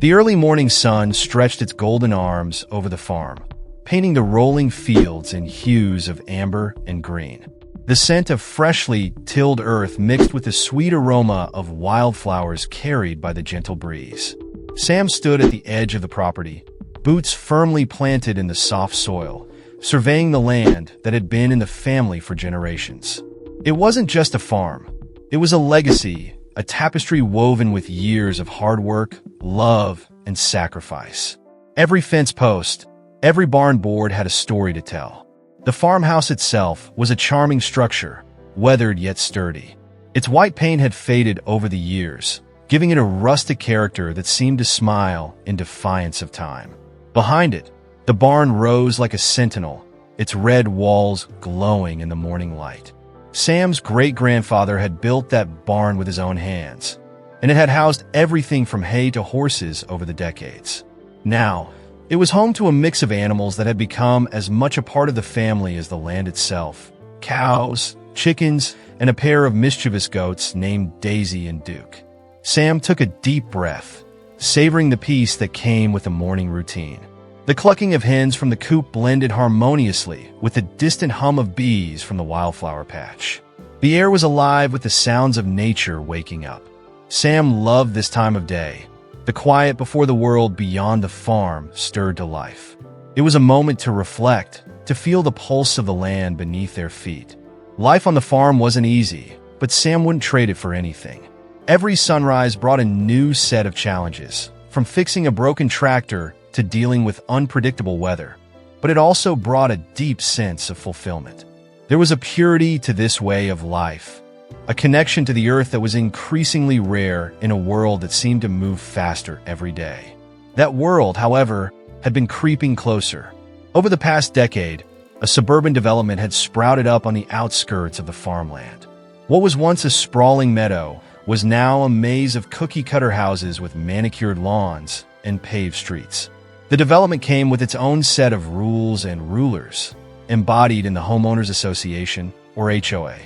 The early morning sun stretched its golden arms over the farm, painting the rolling fields in hues of amber and green. The scent of freshly tilled earth mixed with the sweet aroma of wildflowers carried by the gentle breeze. Sam stood at the edge of the property, boots firmly planted in the soft soil, surveying the land that had been in the family for generations. It wasn't just a farm. It was a legacy, a tapestry woven with years of hard work, love, and sacrifice. Every fence post, every barn board had a story to tell. The farmhouse itself was a charming structure, weathered yet sturdy. Its white paint had faded over the years, giving it a rustic character that seemed to smile in defiance of time. Behind it, the barn rose like a sentinel, its red walls glowing in the morning light. Sam's great-grandfather had built that barn with his own hands, and it had housed everything from hay to horses over the decades. Now, it was home to a mix of animals that had become as much a part of the family as the land itself. Cows, chickens, and a pair of mischievous goats named Daisy and Duke. Sam took a deep breath, savoring the peace that came with the morning routine. The clucking of hens from the coop blended harmoniously with the distant hum of bees from the wildflower patch. The air was alive with the sounds of nature waking up. Sam loved this time of day. The quiet before the world beyond the farm stirred to life. It was a moment to reflect, to feel the pulse of the land beneath their feet. Life on the farm wasn't easy, but Sam wouldn't trade it for anything. Every sunrise brought a new set of challenges, from fixing a broken tractor to dealing with unpredictable weather. But it also brought a deep sense of fulfillment. There was a purity to this way of life, a connection to the earth that was increasingly rare in a world that seemed to move faster every day. That world, however, had been creeping closer. Over the past decade, a suburban development had sprouted up on the outskirts of the farmland. What was once a sprawling meadow was now a maze of cookie-cutter houses with manicured lawns and paved streets. The development came with its own set of rules and rulers, embodied in the Homeowners Association, or HOA.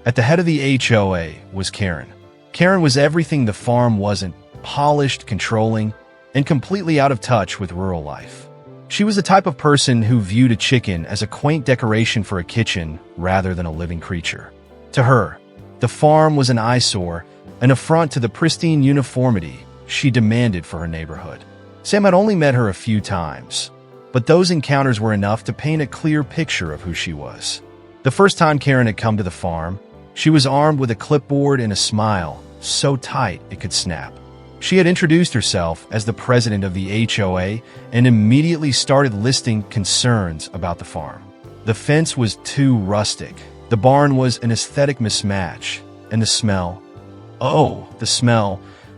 At the head of the HOA was Karen. Karen was everything the farm wasn't: polished, controlling, and completely out of touch with rural life. She was the type of person who viewed a chicken as a quaint decoration for a kitchen rather than a living creature. To her, the farm was an eyesore, an affront to the pristine uniformity she demanded for her neighborhood. Sam had only met her a few times, but those encounters were enough to paint a clear picture of who she was. The first time Karen had come to the farm, she was armed with a clipboard and a smile so tight it could snap. She had introduced herself as the president of the HOA and immediately started listing concerns about the farm. The fence was too rustic, the barn was an aesthetic mismatch, and the smell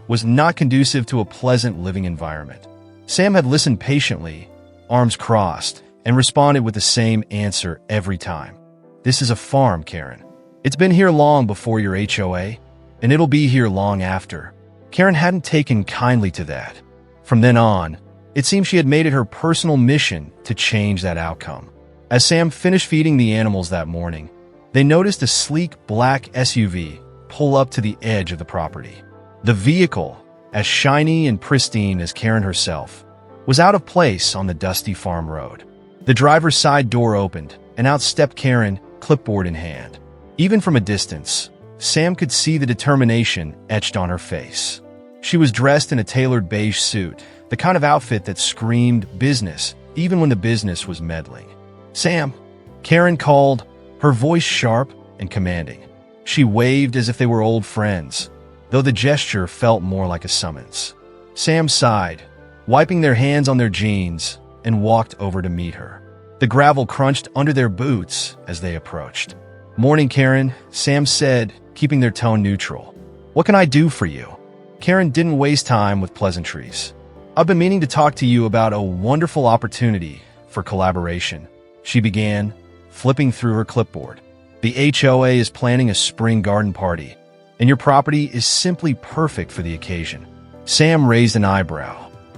was not conducive to a pleasant living environment. Sam had listened patiently, arms crossed, and responded with the same answer every time. "This is a farm, Karen. It's been here long before your HOA, and it'll be here long after." Karen hadn't taken kindly to that. From then on, it seemed she had made it her personal mission to change that outcome. As Sam finished feeding the animals that morning, they noticed a sleek black SUV pull up to the edge of the property. The vehicle, as shiny and pristine as Karen herself, was out of place on the dusty farm road. The driver's side door opened, and out stepped Karen, clipboard in hand. Even from a distance, Sam could see the determination etched on her face. She was dressed in a tailored beige suit, the kind of outfit that screamed business, even when the business was meddling. "Sam," Karen called, her voice sharp and commanding. She waved as if they were old friends, though the gesture felt more like a summons. Sam sighed, wiping their hands on their jeans, and walked over to meet her. The gravel crunched under their boots as they approached. "Morning, Karen," Sam said, keeping their tone neutral. "What can I do for you?" Karen didn't waste time with pleasantries. "I've been meaning to talk to you about a wonderful opportunity for collaboration," she began, flipping through her clipboard. "The HOA is planning a spring garden party, and your property is simply perfect for the occasion." Sam raised an eyebrow.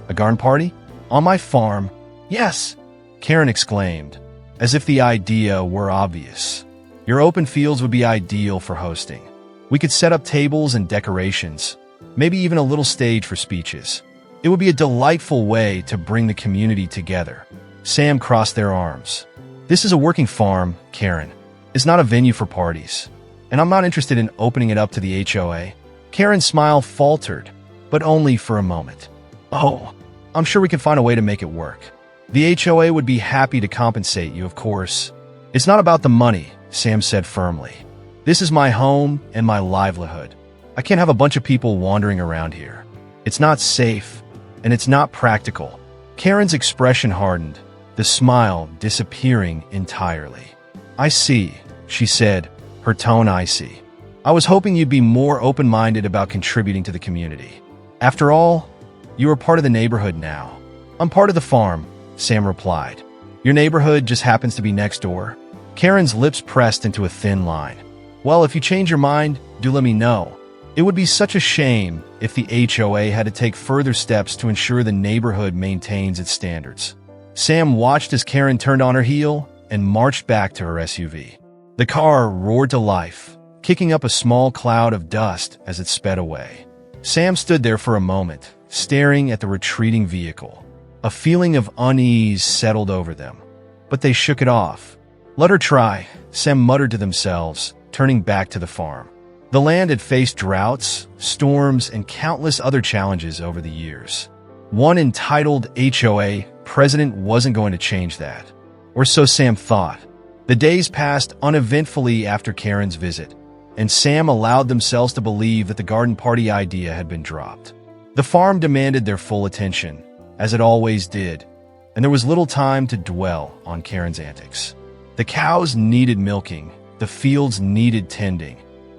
"A garden party? On my farm?" "Yes," Karen exclaimed, as if the idea were obvious. "Your open fields would be ideal for hosting. We could set up tables and decorations, maybe even a little stage for speeches." It would be a delightful way to bring the community together. Sam crossed their arms. This is a working farm, Karen. It's not a venue for parties. And I'm not interested in opening it up to the HOA. Karen's smile faltered, but only for a moment. Oh, I'm sure we can find a way to make it work. The HOA would be happy to compensate you, of course. It's not about the money, Sam said firmly. This is my home and my livelihood. I can't have a bunch of people wandering around here. It's not safe, and it's not practical. Karen's expression hardened, the smile disappearing entirely. I see, she said, her tone icy. I was hoping you'd be more open-minded about contributing to the community. After all, you are part of the neighborhood now. I'm part of the farm, Sam replied. Your neighborhood just happens to be next door. Karen's lips pressed into a thin line. Well, if you change your mind, do let me know. It would be such a shame if the HOA had to take further steps to ensure the neighborhood maintains its standards. Sam watched as Karen turned on her heel and marched back to her SUV. The car roared to life, kicking up a small cloud of dust as it sped away. Sam stood there for a moment, staring at the retreating vehicle. A feeling of unease settled over them, but they shook it off. Let her try, Sam muttered to themselves, turning back to the farm. The land had faced droughts, storms, and countless other challenges over the years. One entitled HOA president wasn't going to change that. Or so Sam thought. The days passed uneventfully after Karen's visit, and Sam allowed themselves to believe that the garden party idea had been dropped. The farm demanded their full attention, as it always did, and there was little time to dwell on Karen's antics. The cows needed milking, the fields needed tending,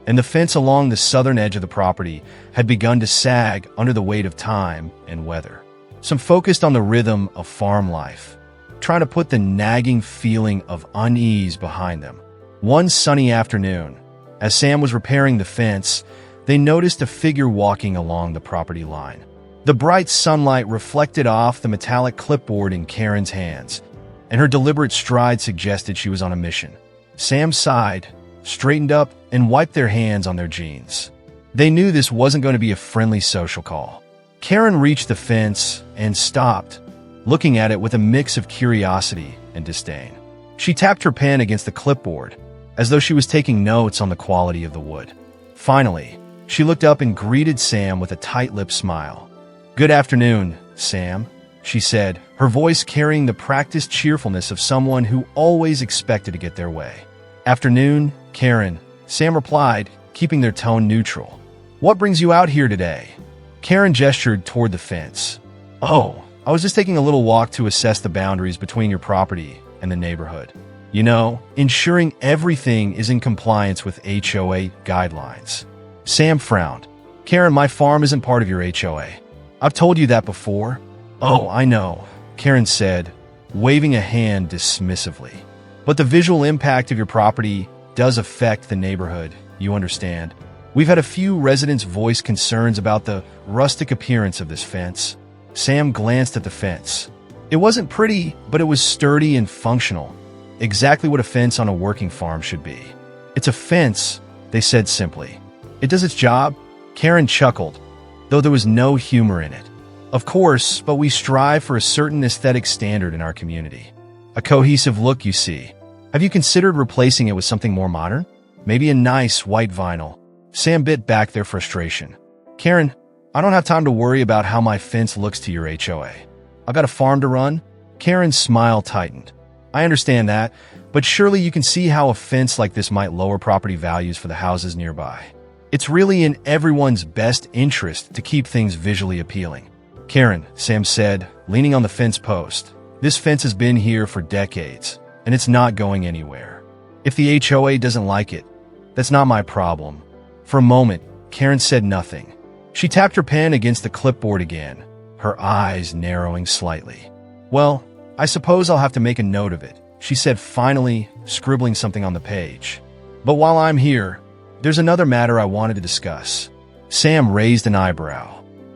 and the fence along the southern edge of the property had begun to sag under the weight of time and weather. Some focused on the rhythm of farm life, trying to put the nagging feeling of unease behind them. One sunny afternoon, as Sam was repairing the fence, they noticed a figure walking along the property line. The bright sunlight reflected off the metallic clipboard in Karen's hands, and her deliberate stride suggested she was on a mission. Sam sighed, straightened up, and wiped their hands on their jeans. They knew this wasn't going to be a friendly social call. Karen reached the fence and stopped, looking at it with a mix of curiosity and disdain. She tapped her pen against the clipboard, as though she was taking notes on the quality of the wood. Finally, she looked up and greeted Sam with a tight-lipped smile. "Good afternoon, Sam," she said, her voice carrying the practiced cheerfulness of someone who always expected to get their way. "Afternoon, Karen," Sam replied, keeping their tone neutral. "What brings you out here today?" Karen gestured toward the fence. "Oh, I was just taking a little walk to assess the boundaries between your property and the neighborhood. You know, ensuring everything is in compliance with HOA guidelines." Sam frowned. "Karen, my farm isn't part of your HOA. I've told you that before." "Oh, I know," Karen said, waving a hand dismissively. "But the visual impact of your property does affect the neighborhood, you understand. We've had a few residents voice concerns about the rustic appearance of this fence." Sam glanced at the fence. It wasn't pretty, but it was sturdy and functional. Exactly what a fence on a working farm should be. "It's a fence," they said simply. "It does its job." Karen chuckled, though there was no humor in it. "Of course, but we strive for a certain aesthetic standard in our community. A cohesive look, you see. Have you considered replacing it with something more modern? Maybe a nice white vinyl?" Sam bit back their frustration. "Karen, I don't have time to worry about how my fence looks to your HOA. I've got a farm to run." Karen's smile tightened. "I understand that, but surely you can see how a fence like this might lower property values for the houses nearby. It's really in everyone's best interest to keep things visually appealing." "Karen," Sam said, leaning on the fence post, "this fence has been here for decades, and it's not going anywhere. If the HOA doesn't like it, that's not my problem." For a moment, Karen said nothing. She tapped her pen against the clipboard again, her eyes narrowing slightly. "Well, I suppose I'll have to make a note of it," she said finally, scribbling something on the page. "But while I'm here, there's another matter I wanted to discuss." Sam raised an eyebrow.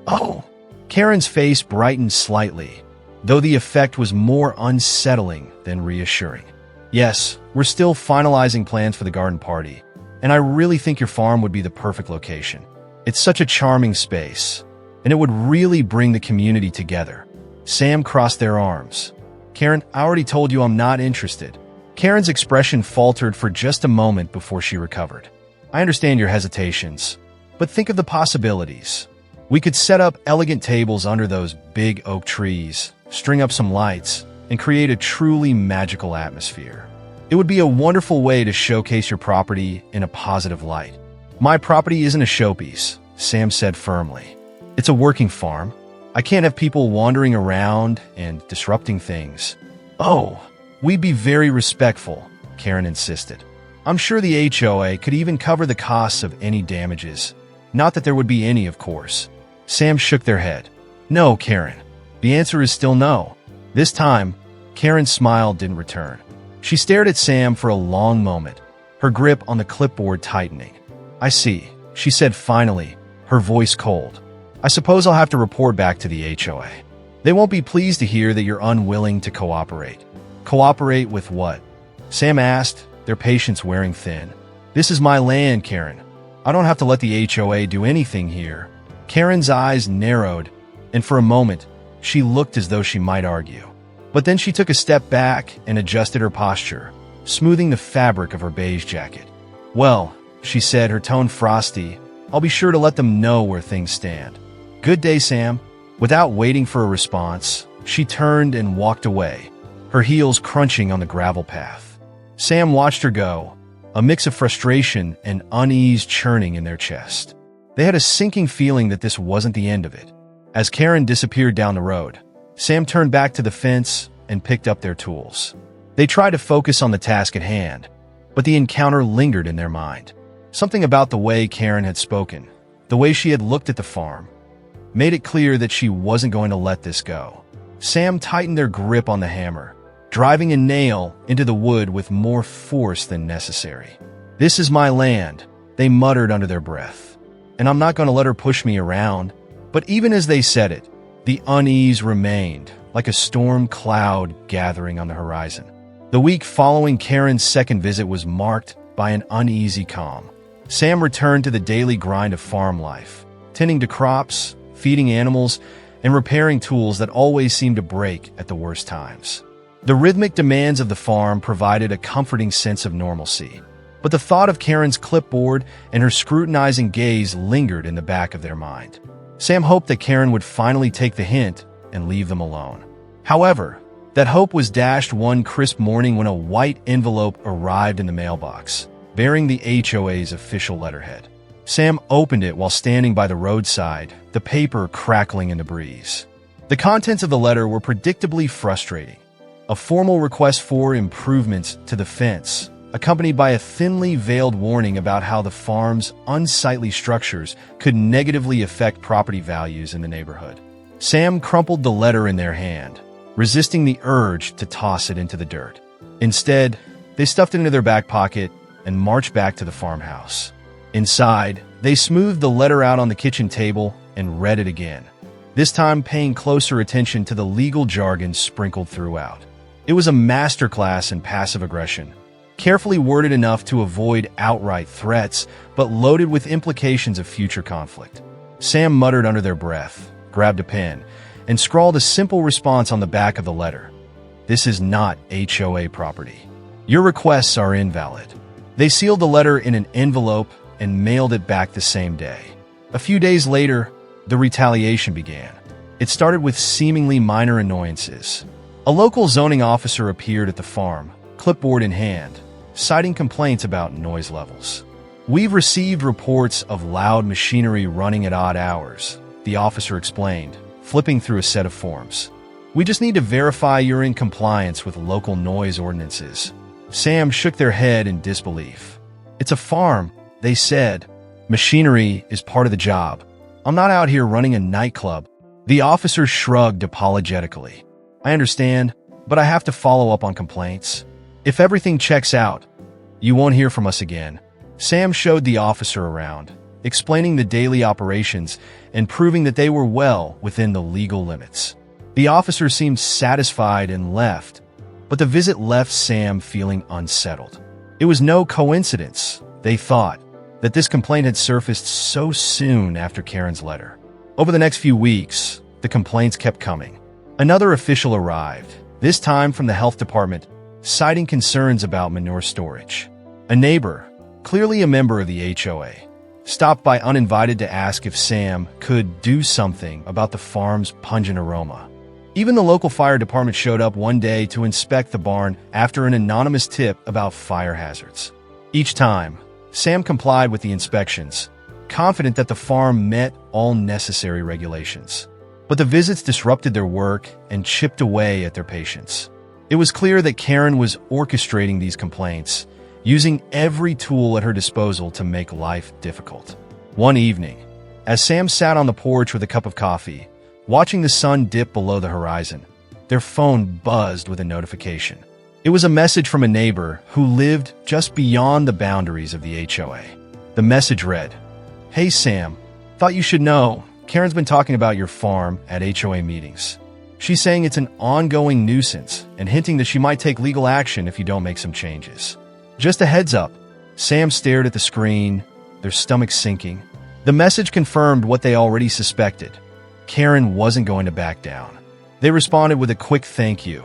"Oh." Karen's face brightened slightly, though the effect was more unsettling than reassuring. "Yes, we're still finalizing plans for the garden party, and I really think your farm would be the perfect location. It's such a charming space, and it would really bring the community together. Sam crossed their arms. Karen, I already told you I'm not interested. Karen's expression faltered for just a moment before she recovered. I understand your hesitations, but think of the possibilities. We could set up elegant tables under those big oak trees, string up some lights, and create a truly magical atmosphere. It would be a wonderful way to showcase your property in a positive light. My property isn't a showpiece, Sam said firmly. It's a working farm. I can't have people wandering around and disrupting things. Oh, we'd be very respectful, Karen insisted. I'm sure the HOA could even cover the costs of any damages. Not that there would be any, of course. Sam shook their head. No, Karen. The answer is still no. This time, Karen's smile didn't return. She stared at Sam for a long moment, her grip on the clipboard tightening. I see, she said finally, her voice cold. I suppose I'll have to report back to the HOA. They won't be pleased to hear that you're unwilling to cooperate. Cooperate with what? Sam asked, their patience wearing thin. This is my land, Karen. I don't have to let the HOA do anything here. Karen's eyes narrowed, and for a moment, she looked as though she might argue. But then she took a step back and adjusted her posture, smoothing the fabric of her beige jacket. Well, she said, her tone frosty, I'll be sure to let them know where things stand. Good day, Sam. Without waiting for a response, she turned and walked away, her heels crunching on the gravel path. Sam watched her go, a mix of frustration and unease churning in their chest. They had a sinking feeling that this wasn't the end of it. As Karen disappeared down the road, Sam turned back to the fence and picked up their tools. They tried to focus on the task at hand, but the encounter lingered in their mind. Something about the way Karen had spoken, the way she had looked at the farm, made it clear that she wasn't going to let this go. Sam tightened their grip on the hammer, driving a nail into the wood with more force than necessary. This is my land, they muttered under their breath, and I'm not going to let her push me around. But even as they said it, the unease remained, like a storm cloud gathering on the horizon. The week following Karen's second visit was marked by an uneasy calm. Sam returned to the daily grind of farm life, tending to crops, feeding animals, and repairing tools that always seemed to break at the worst times. The rhythmic demands of the farm provided a comforting sense of normalcy, but the thought of Karen's clipboard and her scrutinizing gaze lingered in the back of their mind. Sam hoped that Karen would finally take the hint and leave them alone. However, that hope was dashed one crisp morning when a white envelope arrived in the mailbox, bearing the HOA's official letterhead. Sam opened it while standing by the roadside, the paper crackling in the breeze. The contents of the letter were predictably frustrating. A formal request for improvements to the fence, accompanied by a thinly veiled warning about how the farm's unsightly structures could negatively affect property values in the neighborhood. Sam crumpled the letter in their hand, resisting the urge to toss it into the dirt. Instead, they stuffed it into their back pocket and marched back to the farmhouse. Inside, they smoothed the letter out on the kitchen table and read it again, this time paying closer attention to the legal jargon sprinkled throughout. It was a masterclass in passive aggression, carefully worded enough to avoid outright threats, but loaded with implications of future conflict. Sam muttered under their breath, grabbed a pen, and scrawled a simple response on the back of the letter. This is not HOA property. Your requests are invalid. They sealed the letter in an envelope and mailed it back the same day. A few days later, the retaliation began. It started with seemingly minor annoyances. A local zoning officer appeared at the farm, clipboard in hand, citing complaints about noise levels. We've received reports of loud machinery running at odd hours, the officer explained, flipping through a set of forms. We just need to verify you're in compliance with local noise ordinances. Sam shook their head in disbelief. It's a farm, they said. Machinery is part of the job. I'm not out here running a nightclub. The officer shrugged apologetically. I understand, but I have to follow up on complaints. If everything checks out, you won't hear from us again. Sam showed the officer around, explaining the daily operations and proving that they were well within the legal limits. The officer seemed satisfied and left, but the visit left Sam feeling unsettled. It was no coincidence, they thought, that this complaint had surfaced so soon after Karen's letter. Over the next few weeks, the complaints kept coming. Another official arrived, this time from the health department, citing concerns about manure storage. A neighbor, clearly a member of the HOA, stopped by uninvited to ask if Sam could do something about the farm's pungent aroma. Even the local fire department showed up one day to inspect the barn after an anonymous tip about fire hazards. Each time, Sam complied with the inspections, confident that the farm met all necessary regulations. But the visits disrupted their work and chipped away at their patience. It was clear that Karen was orchestrating these complaints, using every tool at her disposal to make life difficult. One evening, as Sam sat on the porch with a cup of coffee, watching the sun dip below the horizon, their phone buzzed with a notification. It was a message from a neighbor who lived just beyond the boundaries of the HOA. The message read, "Hey Sam, thought you should know, Karen's been talking about your farm at HOA meetings. She's saying it's an ongoing nuisance and hinting that she might take legal action if you don't make some changes. Just a heads up." Sam stared at the screen, their stomachs sinking. The message confirmed what they already suspected. Karen wasn't going to back down. They responded with a quick thank you,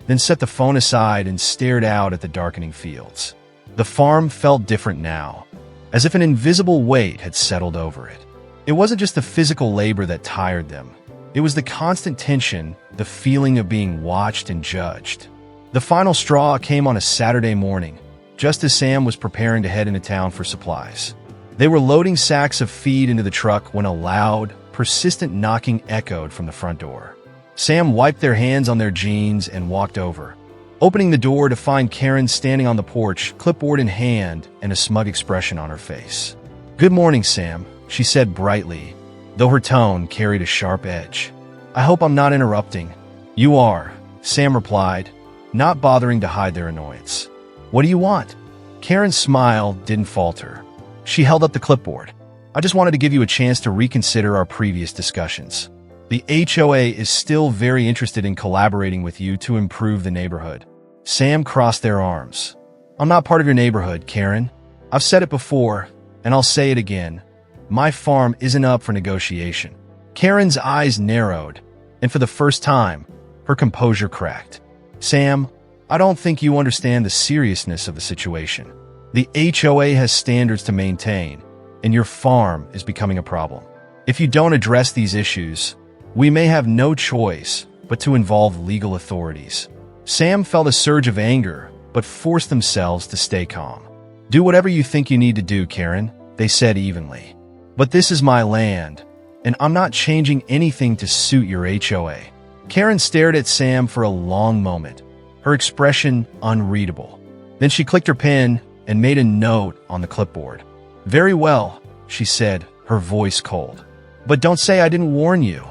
then set the phone aside and stared out at the darkening fields. The farm felt different now, as if an invisible weight had settled over it. It wasn't just the physical labor that tired them. It was the constant tension, the feeling of being watched and judged. The final straw came on a Saturday morning, just as Sam was preparing to head into town for supplies. They were loading sacks of feed into the truck when a loud, persistent knocking echoed from the front door. Sam wiped their hands on their jeans and walked over, opening the door to find Karen standing on the porch, clipboard in hand and a smug expression on her face. "Good morning, Sam," she said brightly, though her tone carried a sharp edge. "I hope I'm not interrupting." "You are," Sam replied, not bothering to hide their annoyance. "What do you want?" Karen's smile didn't falter. She held up the clipboard. "I just wanted to give you a chance to reconsider our previous discussions. The HOA is still very interested in collaborating with you to improve the neighborhood." Sam crossed their arms. "I'm not part of your neighborhood, Karen. I've said it before, and I'll say it again. My farm isn't up for negotiation." Karen's eyes narrowed, and for the first time, her composure cracked. "Sam, I don't think you understand the seriousness of the situation. The HOA has standards to maintain, and your farm is becoming a problem. If you don't address these issues, we may have no choice but to involve legal authorities." Sam felt a surge of anger, but forced themselves to stay calm. "Do whatever you think you need to do, Karen," they said evenly. "But this is my land, and I'm not changing anything to suit your HOA." Karen stared at Sam for a long moment, her expression unreadable. Then she clicked her pen and made a note on the clipboard. "Very well," she said, her voice cold. "But don't say I didn't warn you."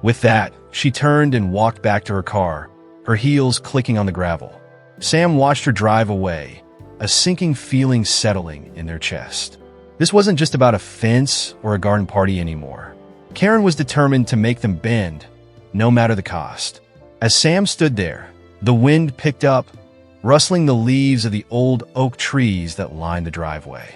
With that, she turned and walked back to her car, her heels clicking on the gravel. Sam watched her drive away, a sinking feeling settling in their chest. This wasn't just about a fence or a garden party anymore. Karen was determined to make them bend, no matter the cost. As Sam stood there, the wind picked up, rustling the leaves of the old oak trees that lined the driveway.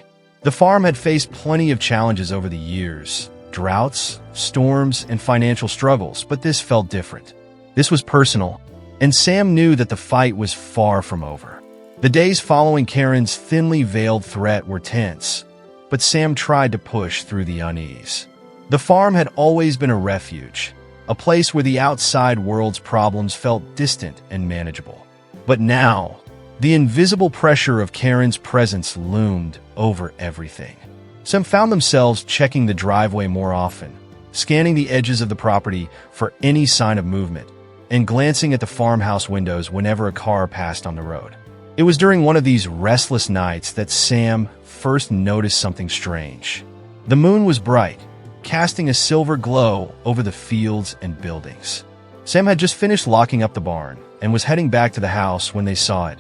The farm had faced plenty of challenges over the years, droughts, storms, and financial struggles, but this felt different. This was personal, and Sam knew that the fight was far from over. The days following Karen's thinly veiled threat were tense, but Sam tried to push through the unease. The farm had always been a refuge, a place where the outside world's problems felt distant and manageable. But now, the invisible pressure of Karen's presence loomed over everything. Some found themselves checking the driveway more often, scanning the edges of the property for any sign of movement, and glancing at the farmhouse windows whenever a car passed on the road. It was during one of these restless nights that Sam first noticed something strange. The moon was bright, casting a silver glow over the fields and buildings. Sam had just finished locking up the barn and was heading back to the house when they saw it.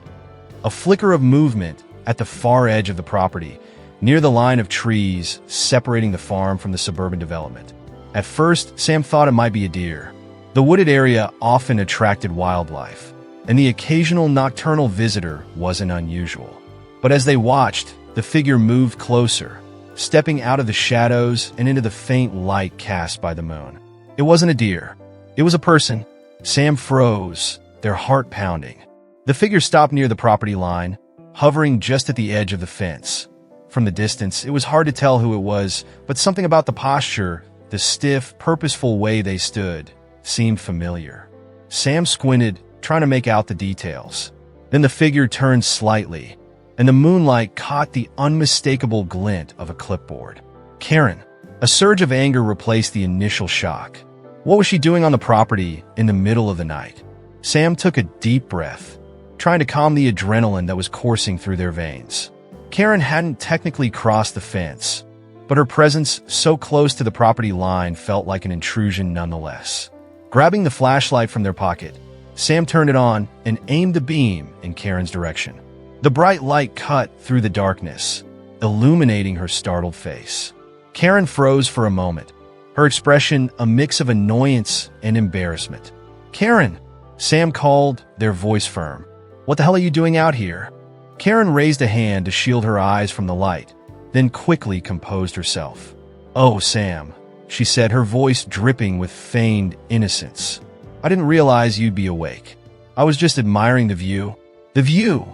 A flicker of movement at the far edge of the property, near the line of trees separating the farm from the suburban development. At first, Sam thought it might be a deer. The wooded area often attracted wildlife, and the occasional nocturnal visitor wasn't unusual. But as they watched, the figure moved closer, stepping out of the shadows and into the faint light cast by the moon. It wasn't a deer. It was a person. Sam froze, their heart pounding. The figure stopped near the property line, hovering just at the edge of the fence. From the distance, it was hard to tell who it was, but something about the posture, the stiff, purposeful way they stood, seemed familiar. Sam squinted, trying to make out the details. Then the figure turned slightly, and the moonlight caught the unmistakable glint of a clipboard. Karen. A surge of anger replaced the initial shock. What was she doing on the property in the middle of the night? Sam took a deep breath, trying to calm the adrenaline that was coursing through their veins. Karen hadn't technically crossed the fence, but her presence so close to the property line felt like an intrusion nonetheless. Grabbing the flashlight from their pocket, Sam turned it on and aimed the beam in Karen's direction. The bright light cut through the darkness, illuminating her startled face. Karen froze for a moment, her expression a mix of annoyance and embarrassment. "Karen!" Sam called, their voice firm. "What the hell are you doing out here?" Karen raised a hand to shield her eyes from the light, then quickly composed herself. "Oh, Sam," she said, her voice dripping with feigned innocence. "I didn't realize you'd be awake. I was just admiring the view." "The view?"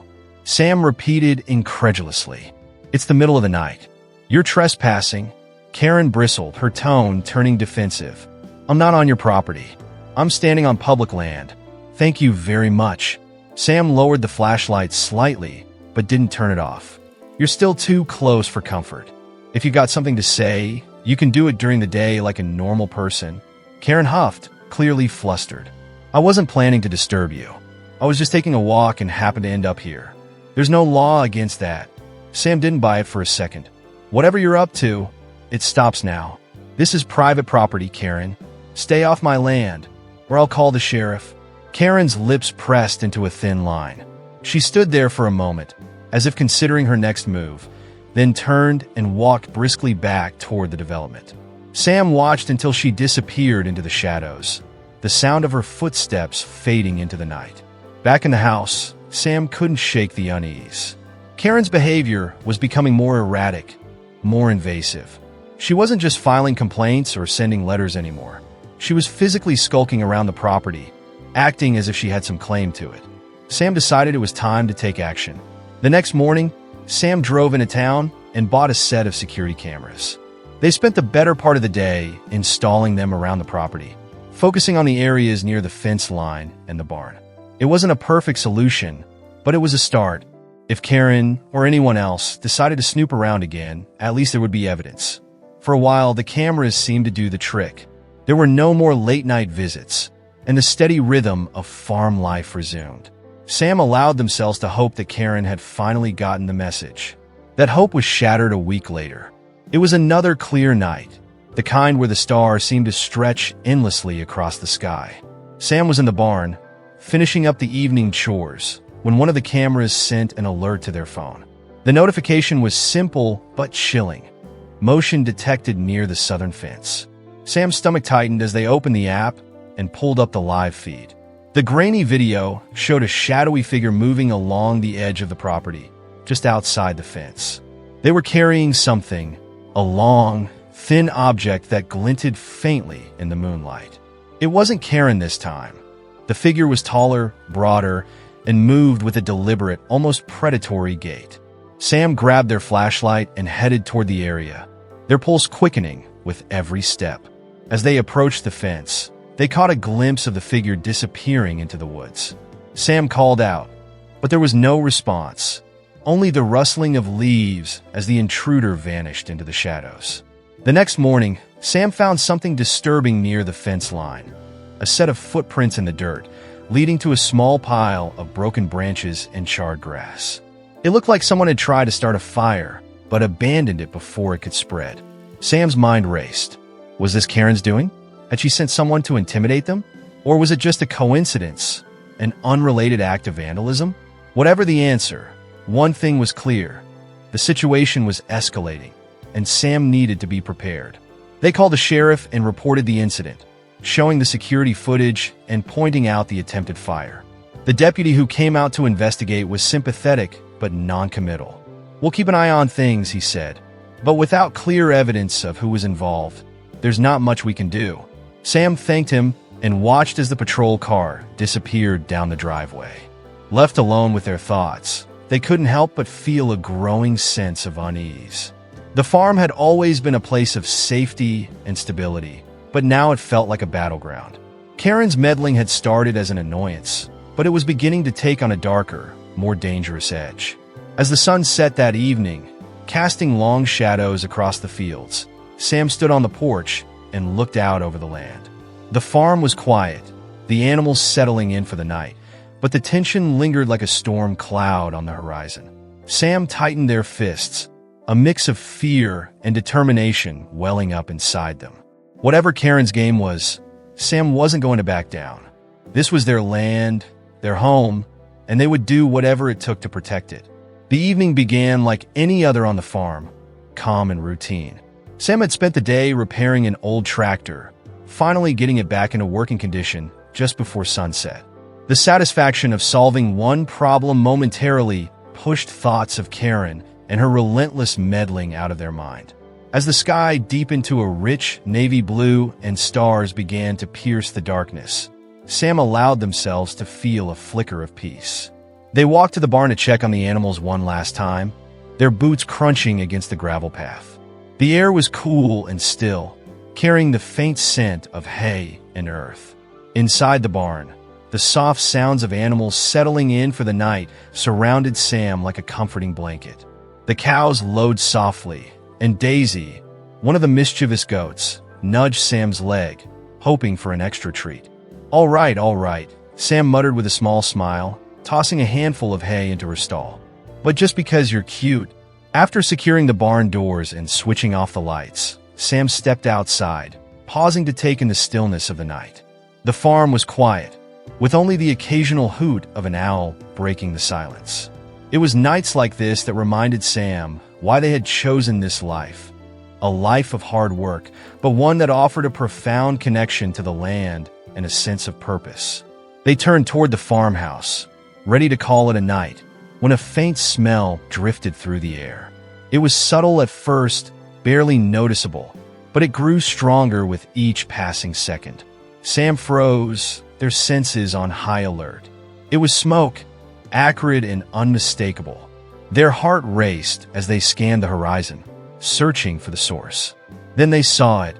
Sam repeated incredulously. "It's the middle of the night. You're trespassing." Karen bristled, her tone turning defensive. "I'm not on your property. I'm standing on public land. Thank you very much." Sam lowered the flashlight slightly, but didn't turn it off. "You're still too close for comfort. If you got something to say, you can do it during the day like a normal person." Karen huffed, clearly flustered. "I wasn't planning to disturb you. I was just taking a walk and happened to end up here. There's no law against that." Sam didn't buy it for a second. "Whatever you're up to, it stops now. This is private property, Karen. Stay off my land, or I'll call the sheriff." Karen's lips pressed into a thin line. She stood there for a moment, as if considering her next move, then turned and walked briskly back toward the development. Sam watched until she disappeared into the shadows, the sound of her footsteps fading into the night. Back in the house, Sam couldn't shake the unease. Karen's behavior was becoming more erratic, more invasive. She wasn't just filing complaints or sending letters anymore. She was physically skulking around the property, acting as if she had some claim to it. Sam decided it was time to take action. The next morning, Sam drove into town and bought a set of security cameras. They spent the better part of the day installing them around the property, focusing on the areas near the fence line and the barn. It wasn't a perfect solution, but it was a start. If Karen or anyone else decided to snoop around again, at least there would be evidence. For a while, the cameras seemed to do the trick. There were no more late-night visits, and the steady rhythm of farm life resumed. Sam allowed themselves to hope that Karen had finally gotten the message. That hope was shattered a week later. It was another clear night, the kind where the stars seemed to stretch endlessly across the sky. Sam was in the barn, finishing up the evening chores, when one of the cameras sent an alert to their phone. The notification was simple but chilling. Motion detected near the southern fence. Sam's stomach tightened as they opened the app and pulled up the live feed. The grainy video showed a shadowy figure moving along the edge of the property, just outside the fence. They were carrying something, a long, thin object that glinted faintly in the moonlight. It wasn't Karen this time. The figure was taller, broader, and moved with a deliberate, almost predatory gait. Sam grabbed their flashlight and headed toward the area, their pulse quickening with every step. As they approached the fence, they caught a glimpse of the figure disappearing into the woods. Sam called out, but there was no response, only the rustling of leaves as the intruder vanished into the shadows. The next morning, Sam found something disturbing near the fence line, a set of footprints in the dirt, leading to a small pile of broken branches and charred grass. It looked like someone had tried to start a fire, but abandoned it before it could spread. Sam's mind raced. Was this Karen's doing? Had she sent someone to intimidate them? Or was it just a coincidence, an unrelated act of vandalism? Whatever the answer, one thing was clear. The situation was escalating, and Sam needed to be prepared. They called the sheriff and reported the incident, showing the security footage and pointing out the attempted fire. The deputy who came out to investigate was sympathetic but non-committal. "We'll keep an eye on things," he said, But without clear evidence of who was involved, there's not much we can do. Sam thanked him and watched as the patrol car disappeared down the driveway. Left alone with their thoughts, they couldn't help but feel a growing sense of unease. The farm had always been a place of safety and stability, but now it felt like a battleground. Karen's meddling had started as an annoyance, but it was beginning to take on a darker, more dangerous edge. As the sun set that evening, casting long shadows across the fields, Sam stood on the porch and looked out over the land. The farm was quiet, the animals settling in for the night, but the tension lingered like a storm cloud on the horizon. Sam tightened their fists, a mix of fear and determination welling up inside them. Whatever Karen's game was, Sam wasn't going to back down. This was their land, their home, and they would do whatever it took to protect it. The evening began like any other on the farm, calm and routine. Sam had spent the day repairing an old tractor, finally getting it back into working condition just before sunset. The satisfaction of solving one problem momentarily pushed thoughts of Karen and her relentless meddling out of their mind. As the sky deepened to a rich navy blue and stars began to pierce the darkness, Sam allowed themselves to feel a flicker of peace. They walked to the barn to check on the animals one last time, their boots crunching against the gravel path. The air was cool and still, carrying the faint scent of hay and earth. Inside the barn, the soft sounds of animals settling in for the night surrounded Sam like a comforting blanket. The cows lowed softly, and Daisy, one of the mischievous goats, nudged Sam's leg, hoping for an extra treat. All right, Sam muttered with a small smile, tossing a handful of hay into her stall. But just because you're cute. After securing the barn doors and switching off the lights, Sam stepped outside, pausing to take in the stillness of the night. The farm was quiet, with only the occasional hoot of an owl breaking the silence. It was nights like this that reminded Sam why they had chosen this life. A life of hard work, but one that offered a profound connection to the land and a sense of purpose. They turned toward the farmhouse, ready to call it a night, when a faint smell drifted through the air. It was subtle at first, barely noticeable, but it grew stronger with each passing second. Sam froze, their senses on high alert. It was smoke, acrid and unmistakable. Their heart raced as they scanned the horizon, searching for the source. Then they saw it,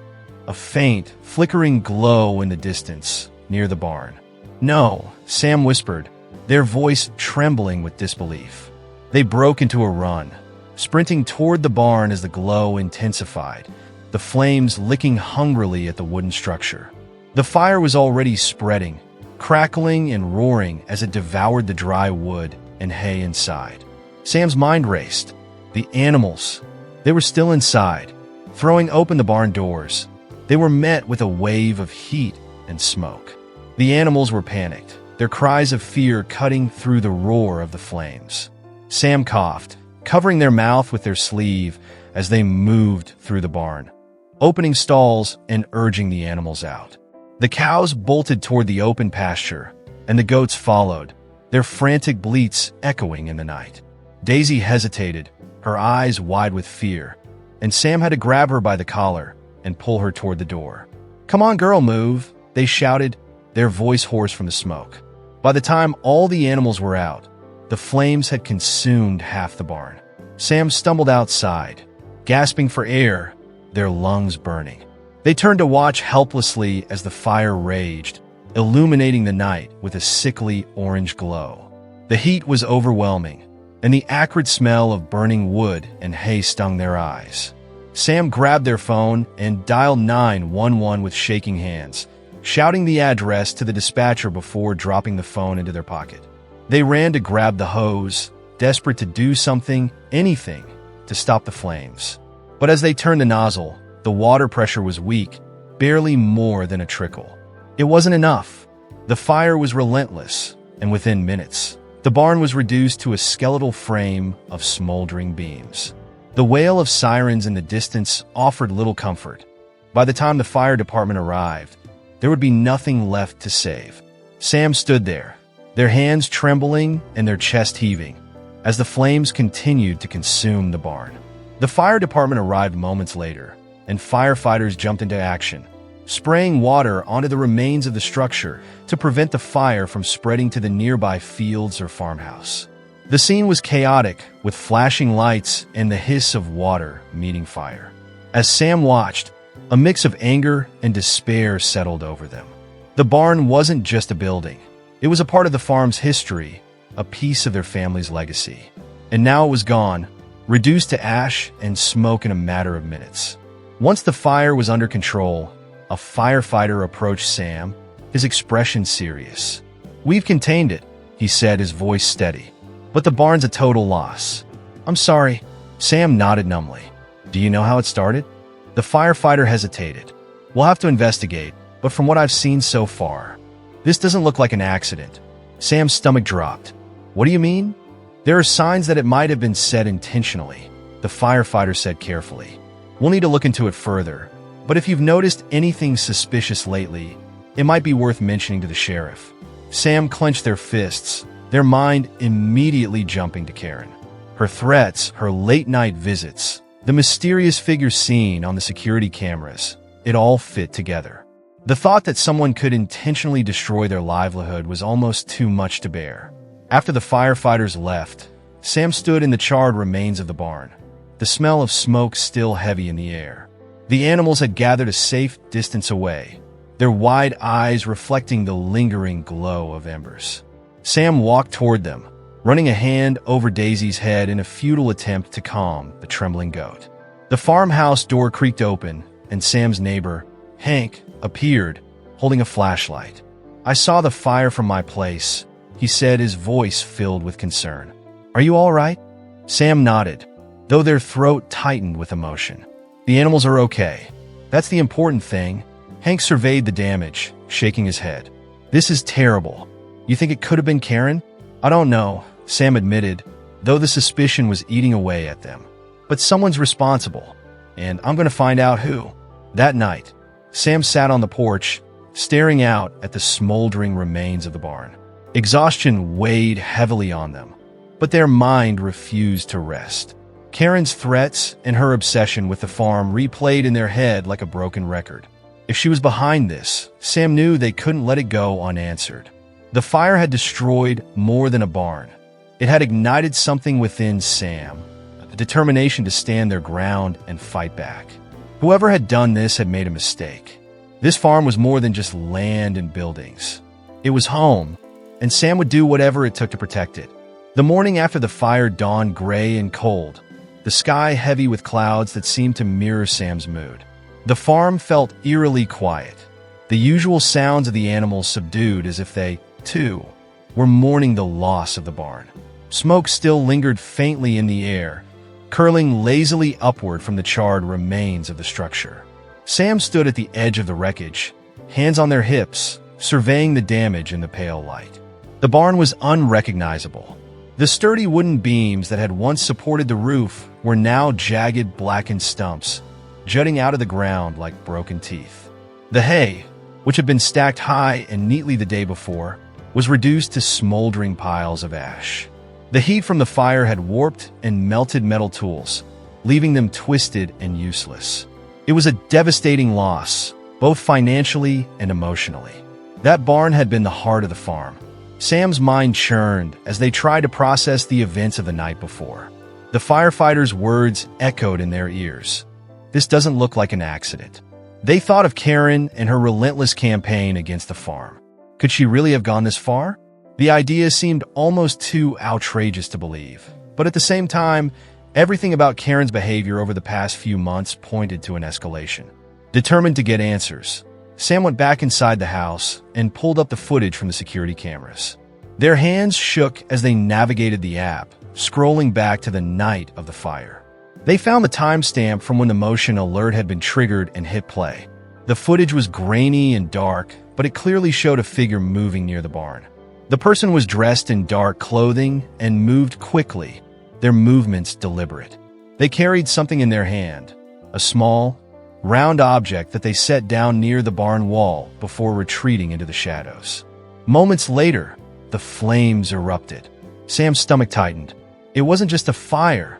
a faint, flickering glow in the distance, near the barn. "No," Sam whispered, their voice trembling with disbelief. They broke into a run, sprinting toward the barn as the glow intensified, the flames licking hungrily at the wooden structure. The fire was already spreading, crackling and roaring as it devoured the dry wood and hay inside. Sam's mind raced. The animals, they were still inside. Throwing open the barn doors, they were met with a wave of heat and smoke. The animals were panicked, their cries of fear cutting through the roar of the flames. Sam coughed, covering their mouth with their sleeve as they moved through the barn, opening stalls and urging the animals out. The cows bolted toward the open pasture, and the goats followed, their frantic bleats echoing in the night. Daisy hesitated, her eyes wide with fear, and Sam had to grab her by the collar and pull her toward the door. "Come on, girl, move," they shouted, their voice hoarse from the smoke. By the time all the animals were out, the flames had consumed half the barn. Sam stumbled outside, gasping for air, their lungs burning. They turned to watch helplessly as the fire raged, illuminating the night with a sickly orange glow. The heat was overwhelming, and the acrid smell of burning wood and hay stung their eyes. Sam grabbed their phone and dialed 911 with shaking hands, shouting the address to the dispatcher before dropping the phone into their pocket. They ran to grab the hose, desperate to do something, anything, to stop the flames. But as they turned the nozzle, the water pressure was weak, barely more than a trickle. It wasn't enough. The fire was relentless, and within minutes, the barn was reduced to a skeletal frame of smoldering beams. The wail of sirens in the distance offered little comfort. By the time the fire department arrived, there would be nothing left to save. Sam stood there, their hands trembling and their chest heaving, as the flames continued to consume the barn. The fire department arrived moments later, and firefighters jumped into action, spraying water onto the remains of the structure to prevent the fire from spreading to the nearby fields or farmhouse. The scene was chaotic, with flashing lights and the hiss of water meeting fire. As Sam watched, a mix of anger and despair settled over them. The barn wasn't just a building. It was a part of the farm's history, a piece of their family's legacy. And now it was gone, reduced to ash and smoke in a matter of minutes. Once the fire was under control, a firefighter approached Sam, his expression serious. "We've contained it," he said, his voice steady. "But the barn's a total loss." "I'm sorry." Sam nodded numbly. "Do you know how it started?" The firefighter hesitated. "We'll have to investigate, but from what I've seen so far, this doesn't look like an accident." Sam's stomach dropped. "What do you mean?" "There are signs that it might have been set intentionally," the firefighter said carefully. "We'll need to look into it further, but if you've noticed anything suspicious lately, it might be worth mentioning to the sheriff." Sam clenched their fists, their mind immediately jumping to Karen. Her threats, her late-night visits, the mysterious figure seen on the security cameras, it all fit together. The thought that someone could intentionally destroy their livelihood was almost too much to bear. After the firefighters left, Sam stood in the charred remains of the barn, the smell of smoke still heavy in the air. The animals had gathered a safe distance away, their wide eyes reflecting the lingering glow of embers. Sam walked toward them, running a hand over Daisy's head in a futile attempt to calm the trembling goat. The farmhouse door creaked open, and Sam's neighbor, Hank, appeared, holding a flashlight. "I saw the fire from my place," he said, his voice filled with concern. "Are you all right?" Sam nodded, though their throat tightened with emotion. "The animals are okay. That's the important thing." Hank surveyed the damage, shaking his head. "This is terrible. You think it could have been Karen?" "I don't know," Sam admitted, though the suspicion was eating away at them. "But someone's responsible, and I'm going to find out who." That night, Sam sat on the porch, staring out at the smoldering remains of the barn. Exhaustion weighed heavily on them, but their mind refused to rest. Karen's threats and her obsession with the farm replayed in their head like a broken record. If she was behind this, Sam knew they couldn't let it go unanswered. The fire had destroyed more than a barn. It had ignited something within Sam, a determination to stand their ground and fight back. Whoever had done this had made a mistake. This farm was more than just land and buildings. It was home, and Sam would do whatever it took to protect it. The morning after the fire dawned gray and cold, the sky heavy with clouds that seemed to mirror Sam's mood. The farm felt eerily quiet, the usual sounds of the animals subdued as if they, too, were mourning the loss of the barn. Smoke still lingered faintly in the air, curling lazily upward from the charred remains of the structure. Sam stood at the edge of the wreckage, hands on their hips, surveying the damage in the pale light. The barn was unrecognizable. The sturdy wooden beams that had once supported the roof were now jagged, blackened stumps, jutting out of the ground like broken teeth. The hay, which had been stacked high and neatly the day before, was reduced to smoldering piles of ash. The heat from the fire had warped and melted metal tools, leaving them twisted and useless. It was a devastating loss, both financially and emotionally. That barn had been the heart of the farm. Sam's mind churned as they tried to process the events of the night before. The firefighters' words echoed in their ears. This doesn't look like an accident. They thought of Karen and her relentless campaign against the farm. Could she really have gone this far? The idea seemed almost too outrageous to believe. But at the same time, everything about Karen's behavior over the past few months pointed to an escalation. Determined to get answers, Sam went back inside the house and pulled up the footage from the security cameras. Their hands shook as they navigated the app, scrolling back to the night of the fire. They found the timestamp from when the motion alert had been triggered and hit play. The footage was grainy and dark, but it clearly showed a figure moving near the barn. The person was dressed in dark clothing and moved quickly, their movements deliberate. They carried something in their hand, a small, round object that they set down near the barn wall before retreating into the shadows. Moments later, the flames erupted. Sam's stomach tightened. It wasn't just a fire.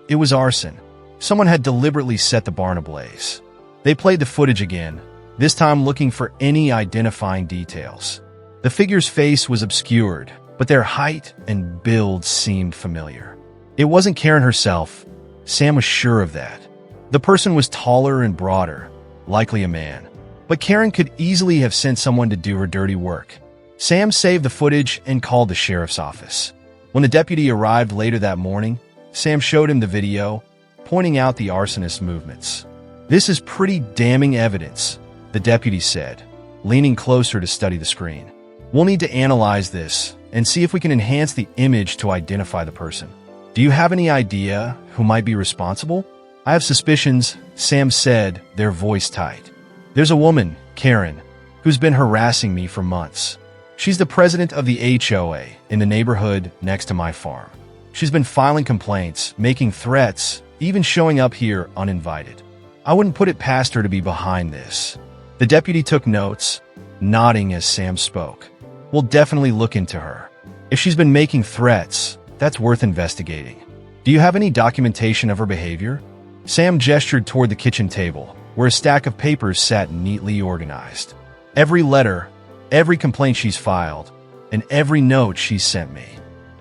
It was arson. Someone had deliberately set the barn ablaze. They played the footage again, this time looking for any identifying details. The figure's face was obscured, but their height and build seemed familiar. It wasn't Karen herself. Sam was sure of that. The person was taller and broader, likely a man. But Karen could easily have sent someone to do her dirty work. Sam saved the footage and called the sheriff's office. When the deputy arrived later that morning, Sam showed him the video, pointing out the arsonist's movements. "This is pretty damning evidence," the deputy said, leaning closer to study the screen. "We'll need to analyze this and see if we can enhance the image to identify the person. Do you have any idea who might be responsible?" "I have suspicions," Sam said, their voice tight. "There's a woman, Karen, who's been harassing me for months. She's the president of the HOA in the neighborhood next to my farm. She's been filing complaints, making threats, even showing up here uninvited. I wouldn't put it past her to be behind this." The deputy took notes, nodding as Sam spoke. "We'll definitely look into her. If she's been making threats, that's worth investigating. Do you have any documentation of her behavior?" Sam gestured toward the kitchen table, where a stack of papers sat neatly organized. "Every letter, every complaint she's filed, and every note she's sent me.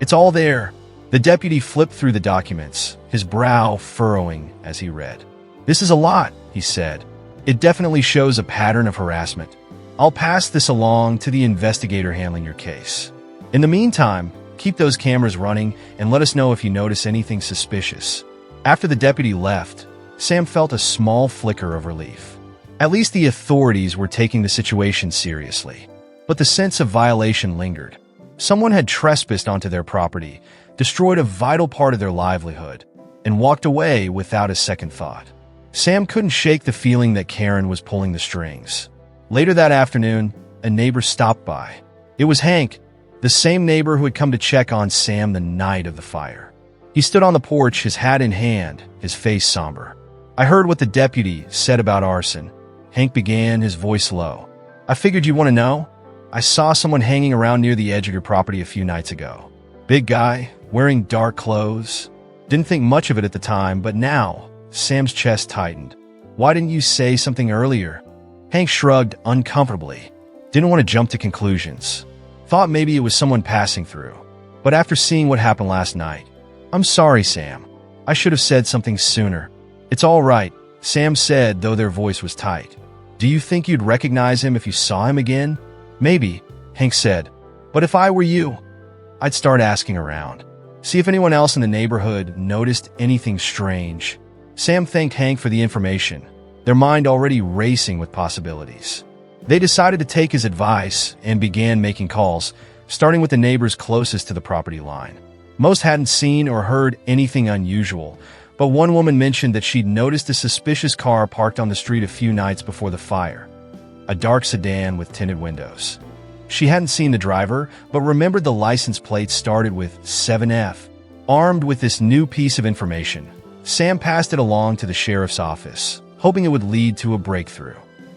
It's all there." The deputy flipped through the documents, his brow furrowing as he read. "This is a lot," he said. "It definitely shows a pattern of harassment. I'll pass this along to the investigator handling your case. In the meantime, keep those cameras running and let us know if you notice anything suspicious." After the deputy left, Sam felt a small flicker of relief. At least the authorities were taking the situation seriously. But the sense of violation lingered. Someone had trespassed onto their property, destroyed a vital part of their livelihood, and walked away without a second thought. Sam couldn't shake the feeling that Karen was pulling the strings. Later that afternoon, a neighbor stopped by. It was Hank, the same neighbor who had come to check on Sam the night of the fire. He stood on the porch, his hat in hand, his face somber. "I heard what the deputy said about arson," Hank began, his voice low. "I figured you'd want to know. I saw someone hanging around near the edge of your property a few nights ago. Big guy, wearing dark clothes. Didn't think much of it at the time, but now," Sam's chest tightened. "Why didn't you say something earlier?" Hank shrugged uncomfortably. Didn't want to jump to conclusions. Thought maybe it was someone passing through. But after seeing what happened last night, "I'm sorry, Sam. I should have said something sooner." "It's all right," Sam said, though their voice was tight. "Do you think you'd recognize him if you saw him again?" "Maybe," Hank said. "But if I were you, I'd start asking around. See if anyone else in the neighborhood noticed anything strange." Sam thanked Hank for the information, their mind already racing with possibilities. They decided to take his advice and began making calls, starting with the neighbors closest to the property line. Most hadn't seen or heard anything unusual, but one woman mentioned that she'd noticed a suspicious car parked on the street a few nights before the fire. A dark sedan with tinted windows. She hadn't seen the driver, but remembered the license plate started with 7F. Armed with this new piece of information, Sam passed it along to the sheriff's office, hoping it would lead to a breakthrough.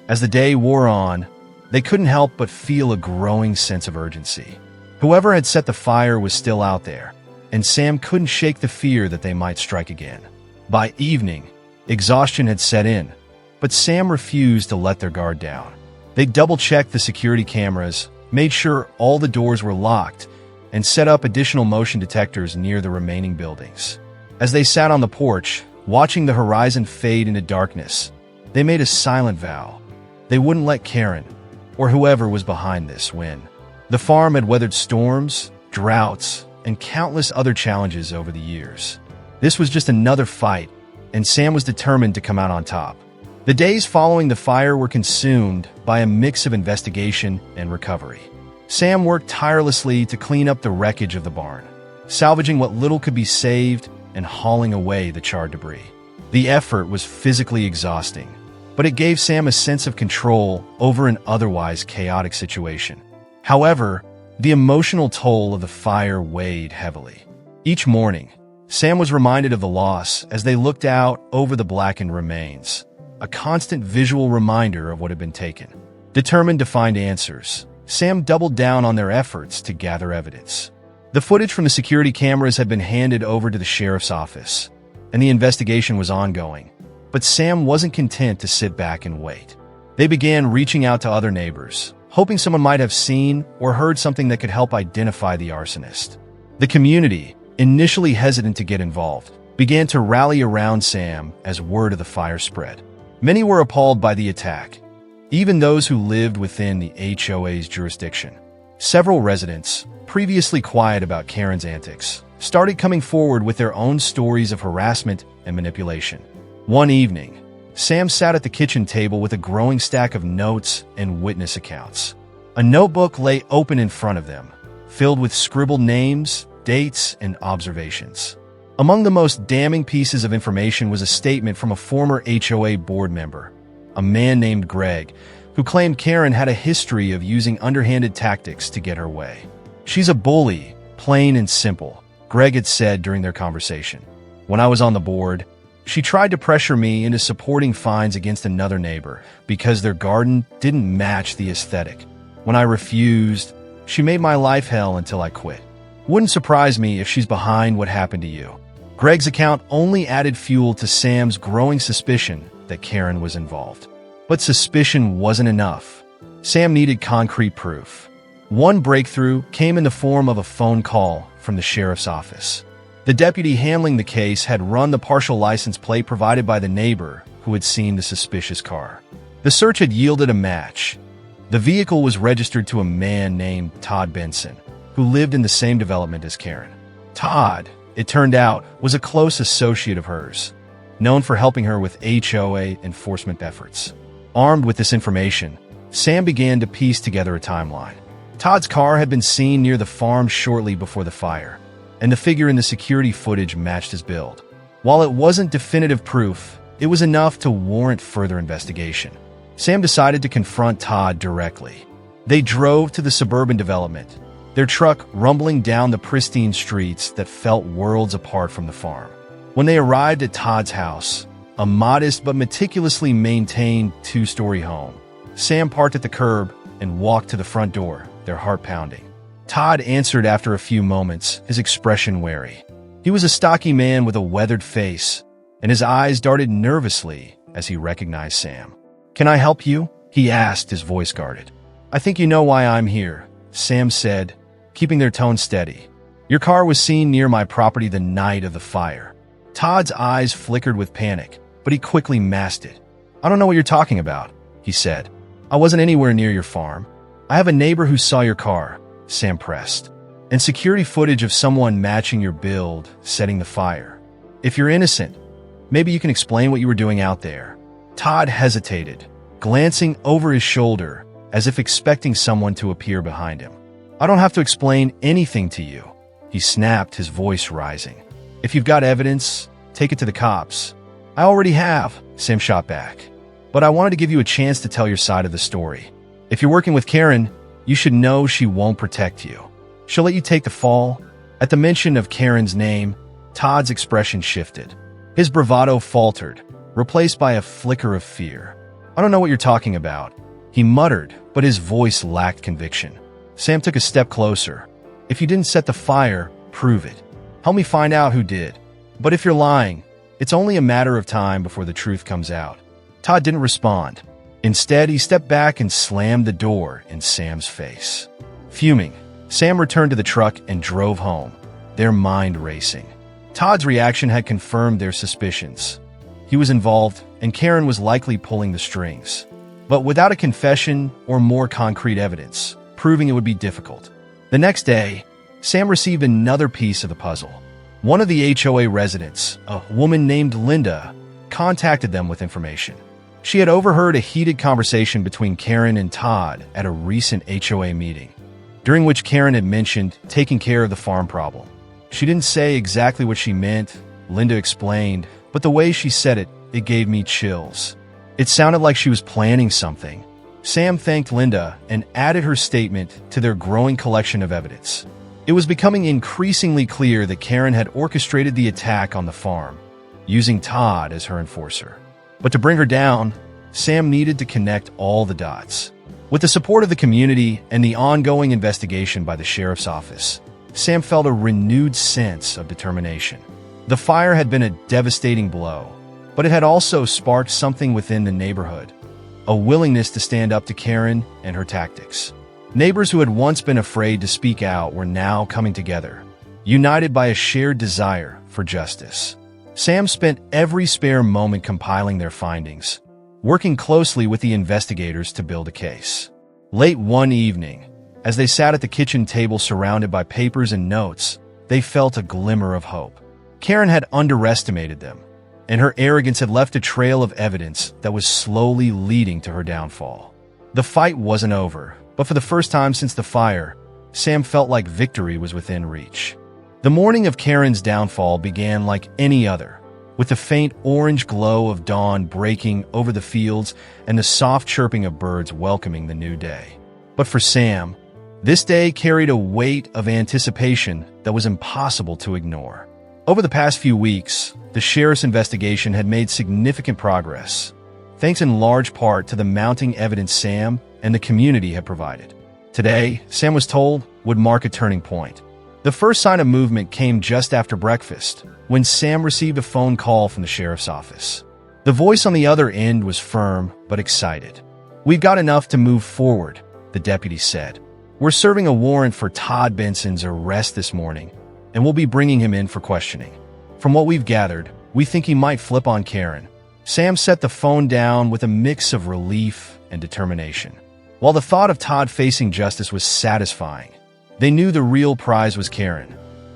As the day wore on, they couldn't help but feel a growing sense of urgency. Whoever had set the fire was still out there, and Sam couldn't shake the fear that they might strike again. By evening, exhaustion had set in, but Sam refused to let their guard down. They double-checked the security cameras, made sure all the doors were locked, and set up additional motion detectors near the remaining buildings. As they sat on the porch, watching the horizon fade into darkness, they made a silent vow. They wouldn't let Karen, or whoever was behind this, win. The farm had weathered storms, droughts, and countless other challenges over the years. This was just another fight, and Sam was determined to come out on top. The days following the fire were consumed by a mix of investigation and recovery. Sam worked tirelessly to clean up the wreckage of the barn, salvaging what little could be saved and hauling away the charred debris. The effort was physically exhausting, but it gave Sam a sense of control over an otherwise chaotic situation. However, the emotional toll of the fire weighed heavily. Each morning, Sam was reminded of the loss as they looked out over the blackened remains, a constant visual reminder of what had been taken. Determined to find answers, Sam doubled down on their efforts to gather evidence. The footage from the security cameras had been handed over to the sheriff's office. and the investigation was ongoing. But Sam wasn't content to sit back and wait. They began reaching out to other neighbors, hoping someone might have seen or heard something that could help identify the arsonist. The community, initially hesitant to get involved, began to rally around Sam as word of the fire spread. Many were appalled by the attack, even those who lived within the HOA's jurisdiction. Several residents, previously quiet about Karen's antics, started coming forward with their own stories of harassment and manipulation. One evening, Sam sat at the kitchen table with a growing stack of notes and witness accounts. A notebook lay open in front of them, filled with scribbled names, dates, and observations. Among the most damning pieces of information was a statement from a former HOA board member, a man named Greg, who claimed Karen had a history of using underhanded tactics to get her way. "She's a bully, plain and simple," Greg had said during their conversation. "When I was on the board, she tried to pressure me into supporting fines against another neighbor because their garden didn't match the aesthetic. When I refused, she made my life hell until I quit. Wouldn't surprise me if she's behind what happened to you." Greg's account only added fuel to Sam's growing suspicion that Karen was involved. But suspicion wasn't enough. Sam needed concrete proof. One breakthrough came in the form of a phone call from the sheriff's office. The deputy handling the case had run the partial license plate provided by the neighbor who had seen the suspicious car. The search had yielded a match. The vehicle was registered to a man named Todd Benson, who lived in the same development as Karen. Todd, it turned out, was a close associate of hers, known for helping her with HOA enforcement efforts. Armed with this information, Sam began to piece together a timeline. Todd's car had been seen near the farm shortly before the fire, and the figure in the security footage matched his build. While it wasn't definitive proof, it was enough to warrant further investigation. Sam decided to confront Todd directly. They drove to the suburban development, their truck rumbling down the pristine streets that felt worlds apart from the farm. When they arrived at Todd's house, a modest but meticulously maintained two-story home, Sam parked at the curb and walked to the front door, their heart pounding. Todd answered after a few moments, his expression wary. He was a stocky man with a weathered face, and his eyes darted nervously as he recognized Sam. "Can I help you?" he asked, his voice guarded. "I think you know why I'm here," Sam said, keeping their tone steady. "Your car was seen near my property the night of the fire." Todd's eyes flickered with panic, but he quickly masked it. "I don't know what you're talking about," he said. "I wasn't anywhere near your farm. I have a neighbor who saw your car," Sam pressed, "and security footage of someone matching your build setting the fire. If you're innocent, maybe you can explain what you were doing out there." Todd hesitated, glancing over his shoulder as if expecting someone to appear behind him. "I don't have to explain anything to you," he snapped, his voice rising. "If you've got evidence, take it to the cops." "I already have," Sam shot back. "But I wanted to give you a chance to tell your side of the story. If you're working with Karen, you should know she won't protect you. She'll let you take the fall." At the mention of Karen's name, Todd's expression shifted. His bravado faltered, replaced by a flicker of fear. "I don't know what you're talking about," he muttered, but his voice lacked conviction. Sam took a step closer. "If you didn't set the fire, prove it. Help me find out who did. But if you're lying, it's only a matter of time before the truth comes out." Todd didn't respond. Instead, he stepped back and slammed the door in Sam's face. Fuming, Sam returned to the truck and drove home, their mind racing. Todd's reaction had confirmed their suspicions. He was involved, and Karen was likely pulling the strings. But without a confession or more concrete evidence, proving it would be difficult. The next day, Sam received another piece of the puzzle. One of the HOA residents, a woman named Linda, contacted them with information. She had overheard a heated conversation between Karen and Todd at a recent HOA meeting, during which Karen had mentioned taking care of the farm problem. She didn't say exactly what she meant, Linda explained, but the way she said it, it gave me chills. It sounded like she was planning something. Sam thanked Linda and added her statement to their growing collection of evidence. It was becoming increasingly clear that Karen had orchestrated the attack on the farm, using Todd as her enforcer. But to bring her down, Sam needed to connect all the dots. With the support of the community and the ongoing investigation by the sheriff's office, Sam felt a renewed sense of determination. The fire had been a devastating blow, but it had also sparked something within the neighborhood, a willingness to stand up to Karen and her tactics. Neighbors who had once been afraid to speak out were now coming together, united by a shared desire for justice. Sam spent every spare moment compiling their findings, working closely with the investigators to build a case. Late one evening, as they sat at the kitchen table surrounded by papers and notes, they felt a glimmer of hope. Karen had underestimated them, and her arrogance had left a trail of evidence that was slowly leading to her downfall. The fight wasn't over, but for the first time since the fire, Sam felt like victory was within reach. The morning of Karen's downfall began like any other, with the faint orange glow of dawn breaking over the fields and the soft chirping of birds welcoming the new day. But for Sam, this day carried a weight of anticipation that was impossible to ignore. Over the past few weeks, the sheriff's investigation had made significant progress, thanks in large part to the mounting evidence Sam and the community had provided. Today, Sam was told, would mark a turning point. The first sign of movement came just after breakfast, when Sam received a phone call from the sheriff's office. The voice on the other end was firm but excited. "We've got enough to move forward," the deputy said. "We're serving a warrant for Todd Benson's arrest this morning, and we'll be bringing him in for questioning. From what we've gathered, we think he might flip on Karen." Sam set the phone down with a mix of relief and determination. While the thought of Todd facing justice was satisfying, they knew the real prize was Karen,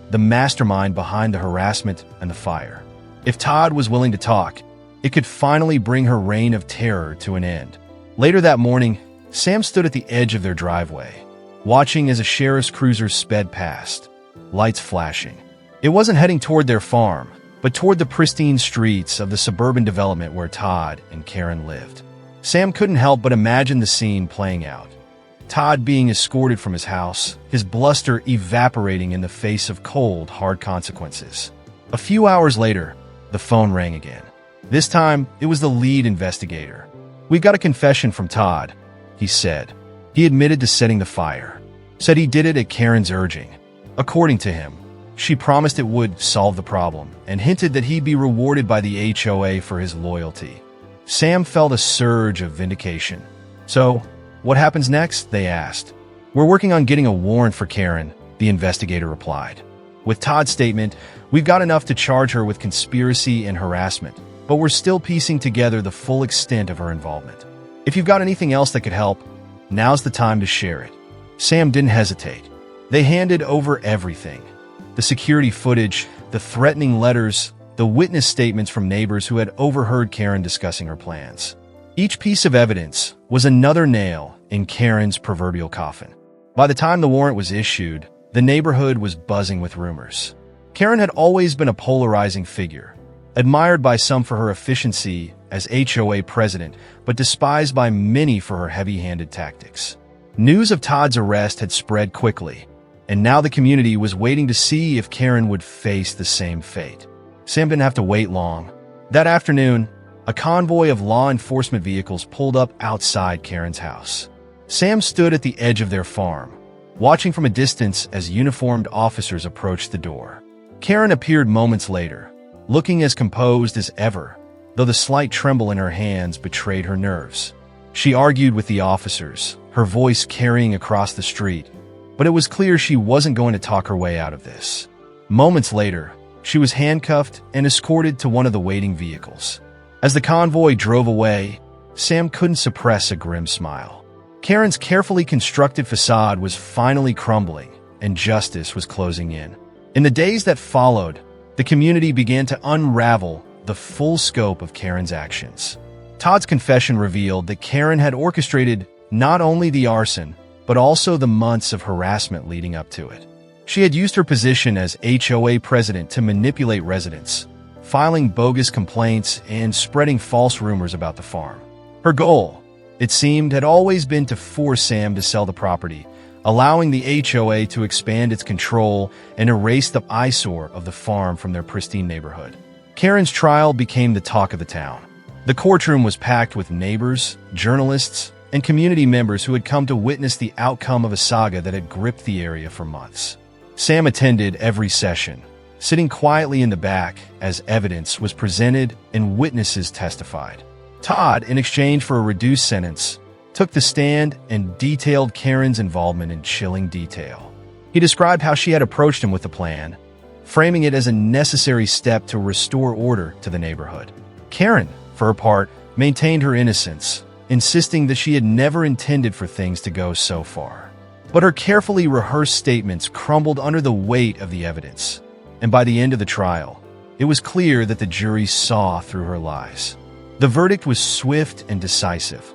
the mastermind behind the harassment and the fire. If Todd was willing to talk, it could finally bring her reign of terror to an end. Later that morning, Sam stood at the edge of their driveway, watching as a sheriff's cruiser sped past, lights flashing. It wasn't heading toward their farm, but toward the pristine streets of the suburban development where Todd and Karen lived. Sam couldn't help but imagine the scene playing out. Todd being escorted from his house, his bluster evaporating in the face of cold, hard consequences. A few hours later, the phone rang again. This time, it was the lead investigator. "We got a confession from Todd," he said. He admitted to setting the fire, said he did it at Karen's urging. According to him, she promised it would solve the problem and hinted that he'd be rewarded by the HOA for his loyalty. Sam felt a surge of vindication. "So, what happens next?" they asked. "We're working on getting a warrant for Karen," the investigator replied. "With Todd's statement, we've got enough to charge her with conspiracy and harassment, but we're still piecing together the full extent of her involvement. If you've got anything else that could help, now's the time to share it." Sam didn't hesitate. They handed over everything. The security footage, the threatening letters, the witness statements from neighbors who had overheard Karen discussing her plans. Each piece of evidence was another nail in Karen's proverbial coffin. By the time the warrant was issued, the neighborhood was buzzing with rumors. Karen had always been a polarizing figure, admired by some for her efficiency as HOA president, but despised by many for her heavy-handed tactics. News of Todd's arrest had spread quickly, and now the community was waiting to see if Karen would face the same fate. Sam didn't have to wait long. That afternoon, a convoy of law enforcement vehicles pulled up outside Karen's house. Sam stood at the edge of their farm, watching from a distance as uniformed officers approached the door. Karen appeared moments later, looking as composed as ever, though the slight tremble in her hands betrayed her nerves. She argued with the officers, her voice carrying across the street, but it was clear she wasn't going to talk her way out of this. Moments later, she was handcuffed and escorted to one of the waiting vehicles. As the convoy drove away, Sam couldn't suppress a grim smile. Karen's carefully constructed facade was finally crumbling, and justice was closing in. In the days that followed, the community began to unravel the full scope of Karen's actions. Todd's confession revealed that Karen had orchestrated not only the arson, but also the months of harassment leading up to it. She had used her position as HOA president to manipulate residents, filing bogus complaints and spreading false rumors about the farm. Her goal, it seemed, had always been to force Sam to sell the property, allowing the HOA to expand its control and erase the eyesore of the farm from their pristine neighborhood. Karen's trial became the talk of the town. The courtroom was packed with neighbors, journalists, and community members who had come to witness the outcome of a saga that had gripped the area for months. Sam attended every session, sitting quietly in the back as evidence was presented and witnesses testified. Todd, in exchange for a reduced sentence, took the stand and detailed Karen's involvement in chilling detail. He described how she had approached him with the plan, framing it as a necessary step to restore order to the neighborhood. Karen, for her part, maintained her innocence, insisting that she had never intended for things to go so far. But her carefully rehearsed statements crumbled under the weight of the evidence, and by the end of the trial, it was clear that the jury saw through her lies. The verdict was swift and decisive.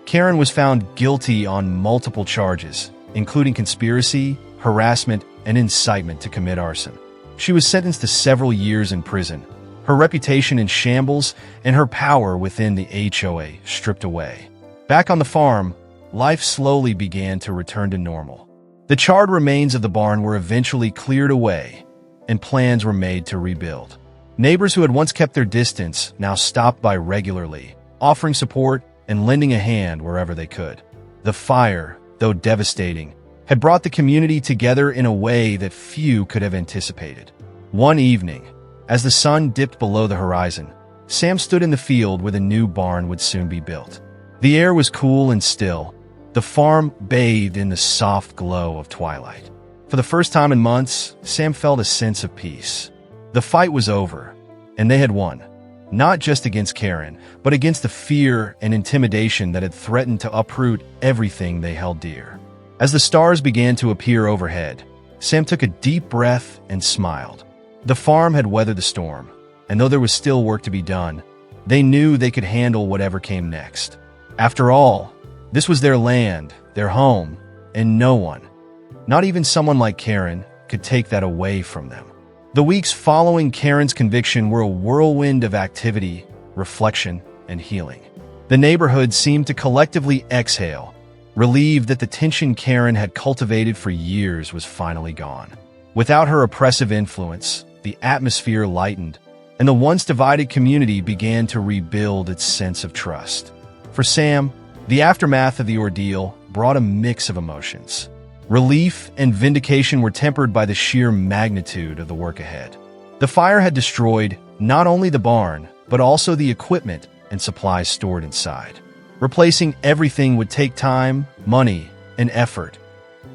Karen was found guilty on multiple charges, including conspiracy, harassment, and incitement to commit arson. She was sentenced to several years in prison, her reputation in shambles, and her power within the HOA stripped away. Back on the farm, life slowly began to return to normal. The charred remains of the barn were eventually cleared away, and plans were made to rebuild. Neighbors who had once kept their distance now stopped by regularly, offering support and lending a hand wherever they could. The fire, though devastating, had brought the community together in a way that few could have anticipated. One evening, as the sun dipped below the horizon, Sam stood in the field where the new barn would soon be built. The air was cool and still, the farm bathed in the soft glow of twilight. For the first time in months, Sam felt a sense of peace. The fight was over, and they had won, not just against Karen, but against the fear and intimidation that had threatened to uproot everything they held dear. As the stars began to appear overhead, Sam took a deep breath and smiled. The farm had weathered the storm, and though there was still work to be done, they knew they could handle whatever came next. After all, this was their land, their home, and no one, not even someone like Karen, could take that away from them. The weeks following Karen's conviction were a whirlwind of activity, reflection, and healing. The neighborhood seemed to collectively exhale, relieved that the tension Karen had cultivated for years was finally gone. Without her oppressive influence, the atmosphere lightened, and the once divided community began to rebuild its sense of trust. For Sam, the aftermath of the ordeal brought a mix of emotions. Relief and vindication were tempered by the sheer magnitude of the work ahead. The fire had destroyed not only the barn, but also the equipment and supplies stored inside. Replacing everything would take time, money, and effort,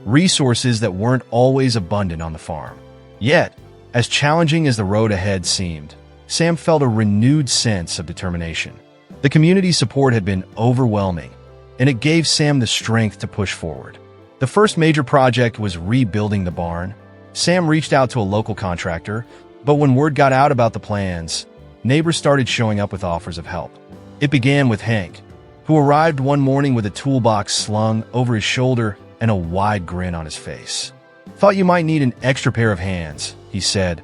resources that weren't always abundant on the farm. Yet, as challenging as the road ahead seemed, Sam felt a renewed sense of determination. The community's support had been overwhelming, and it gave Sam the strength to push forward. The first major project was rebuilding the barn. Sam reached out to a local contractor, but when word got out about the plans, neighbors started showing up with offers of help. It began with Hank, who arrived one morning with a toolbox slung over his shoulder and a wide grin on his face. "Thought you might need an extra pair of hands," he said.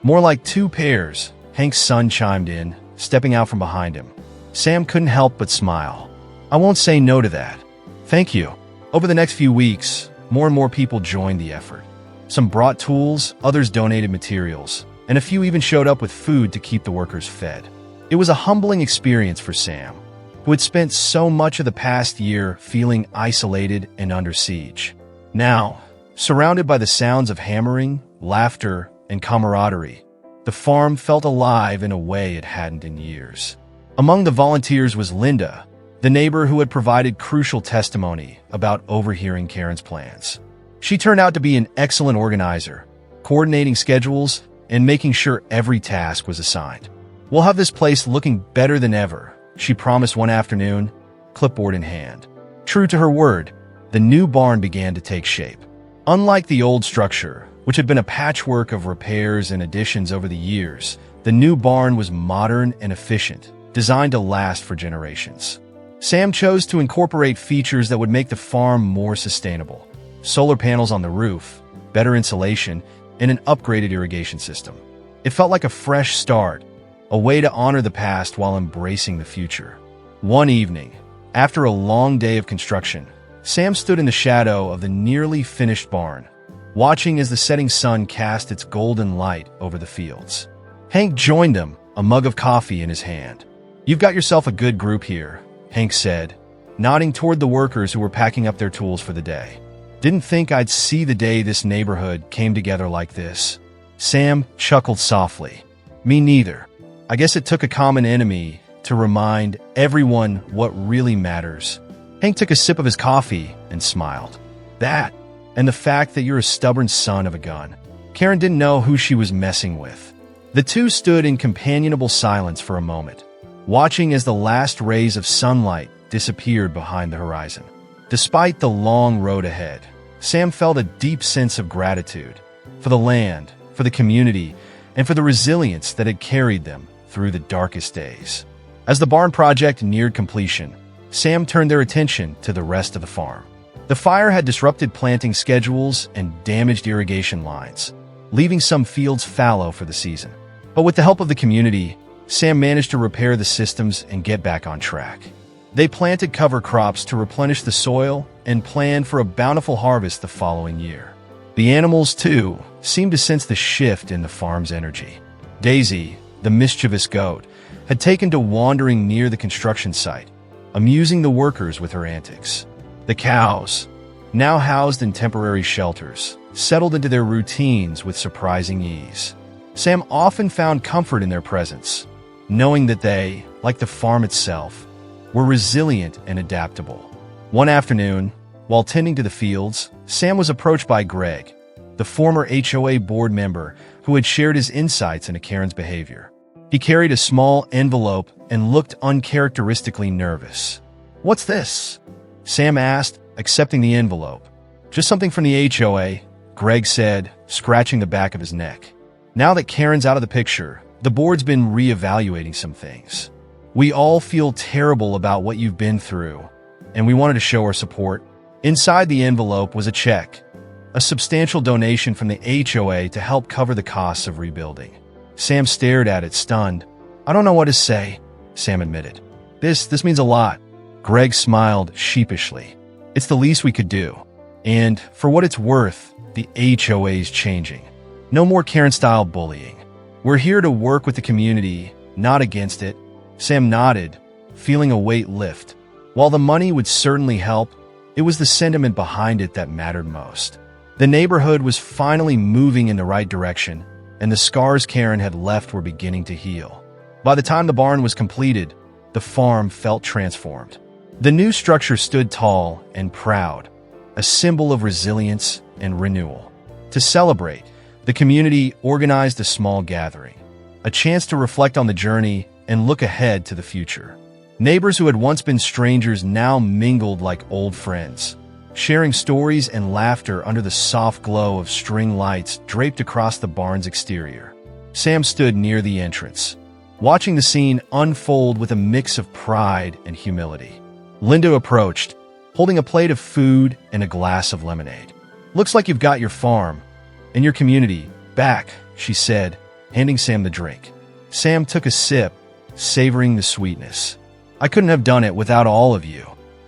"More like 2 pairs," Hank's son chimed in, stepping out from behind him. Sam couldn't help but smile. "I won't say no to that. Thank you." Over the next few weeks, more and more people joined the effort. Some brought tools, others donated materials, and a few even showed up with food to keep the workers fed. It was a humbling experience for Sam, who had spent so much of the past year feeling isolated and under siege. Now, surrounded by the sounds of hammering, laughter, and camaraderie, the farm felt alive in a way it hadn't in years. Among the volunteers was Linda, the neighbor who had provided crucial testimony about overhearing Karen's plans. She turned out to be an excellent organizer, coordinating schedules and making sure every task was assigned. "We'll have this place looking better than ever," she promised one afternoon, clipboard in hand. True to her word, the new barn began to take shape. Unlike the old structure, which had been a patchwork of repairs and additions over the years, the new barn was modern and efficient, designed to last for generations. Sam chose to incorporate features that would make the farm more sustainable: solar panels on the roof, better insulation, and an upgraded irrigation system. It felt like a fresh start, a way to honor the past while embracing the future. One evening, after a long day of construction, Sam stood in the shadow of the nearly finished barn, watching as the setting sun cast its golden light over the fields. Hank joined him, a mug of coffee in his hand. "You've got yourself a good group here," Hank said, nodding toward the workers who were packing up their tools for the day. "Didn't think I'd see the day this neighborhood came together like this." Sam chuckled softly. Me neither. I guess it took a common enemy to remind everyone what really matters. Hank took a sip of his coffee and smiled. That, and the fact that you're a stubborn son of a gun. Karen didn't know who she was messing with. The two stood in companionable silence for a moment, watching as the last rays of sunlight disappeared behind the horizon. Despite the long road ahead, Sam felt a deep sense of gratitude for the land, for the community, and for the resilience that had carried them through the darkest days. As the barn project neared completion, Sam turned their attention to the rest of the farm. The fire had disrupted planting schedules and damaged irrigation lines, leaving some fields fallow for the season. But with the help of the community, Sam managed to repair the systems and get back on track. They planted cover crops to replenish the soil and planned for a bountiful harvest the following year. The animals, too, seemed to sense the shift in the farm's energy. Daisy, the mischievous goat, had taken to wandering near the construction site, amusing the workers with her antics. The cows, now housed in temporary shelters, settled into their routines with surprising ease. Sam often found comfort in their presence, knowing that they, like the farm itself, were resilient and adaptable. One afternoon, while tending to the fields, Sam was approached by Greg, the former HOA board member who had shared his insights into Karen's behavior. He carried a small envelope and looked uncharacteristically nervous. "What's this?" Sam asked, accepting the envelope. "Just something from the HOA," Greg said, scratching the back of his neck. "Now that Karen's out of the picture, the board's been reevaluating some things. We all feel terrible about what you've been through, and we wanted to show our support." Inside the envelope was a check, a substantial donation from the HOA to help cover the costs of rebuilding. Sam stared at it, stunned. "I don't know what to say," Sam admitted. This means a lot." Greg smiled sheepishly. "It's the least we could do. And for what it's worth, the HOA's changing. No more Karen-style bullying. We're here to work with the community, not against it." Sam nodded, feeling a weight lift. While the money would certainly help, it was the sentiment behind it that mattered most. The neighborhood was finally moving in the right direction, and the scars Karen had left were beginning to heal. By the time the barn was completed, the farm felt transformed. The new structure stood tall and proud, a symbol of resilience and renewal. To celebrate, the community organized a small gathering, a chance to reflect on the journey and look ahead to the future. Neighbors who had once been strangers now mingled like old friends, sharing stories and laughter under the soft glow of string lights draped across the barn's exterior. Sam stood near the entrance, watching the scene unfold with a mix of pride and humility. Linda approached, holding a plate of food and a glass of lemonade. "Looks like you've got your farm and your community back," she said, handing Sam the drink. Sam took a sip, savoring the sweetness. "I couldn't have done it without all of you.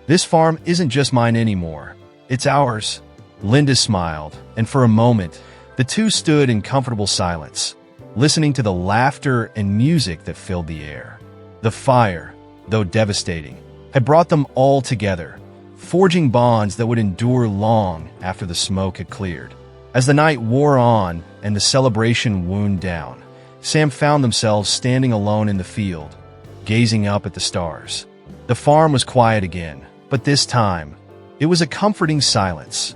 This farm isn't just mine anymore. It's ours." Linda smiled, and for a moment, the two stood in comfortable silence, listening to the laughter and music that filled the air. The fire, though devastating, had brought them all together, forging bonds that would endure long after the smoke had cleared. As the night wore on and the celebration wound down, Sam found themselves standing alone in the field, gazing up at the stars. The farm was quiet again, but this time, it was a comforting silence,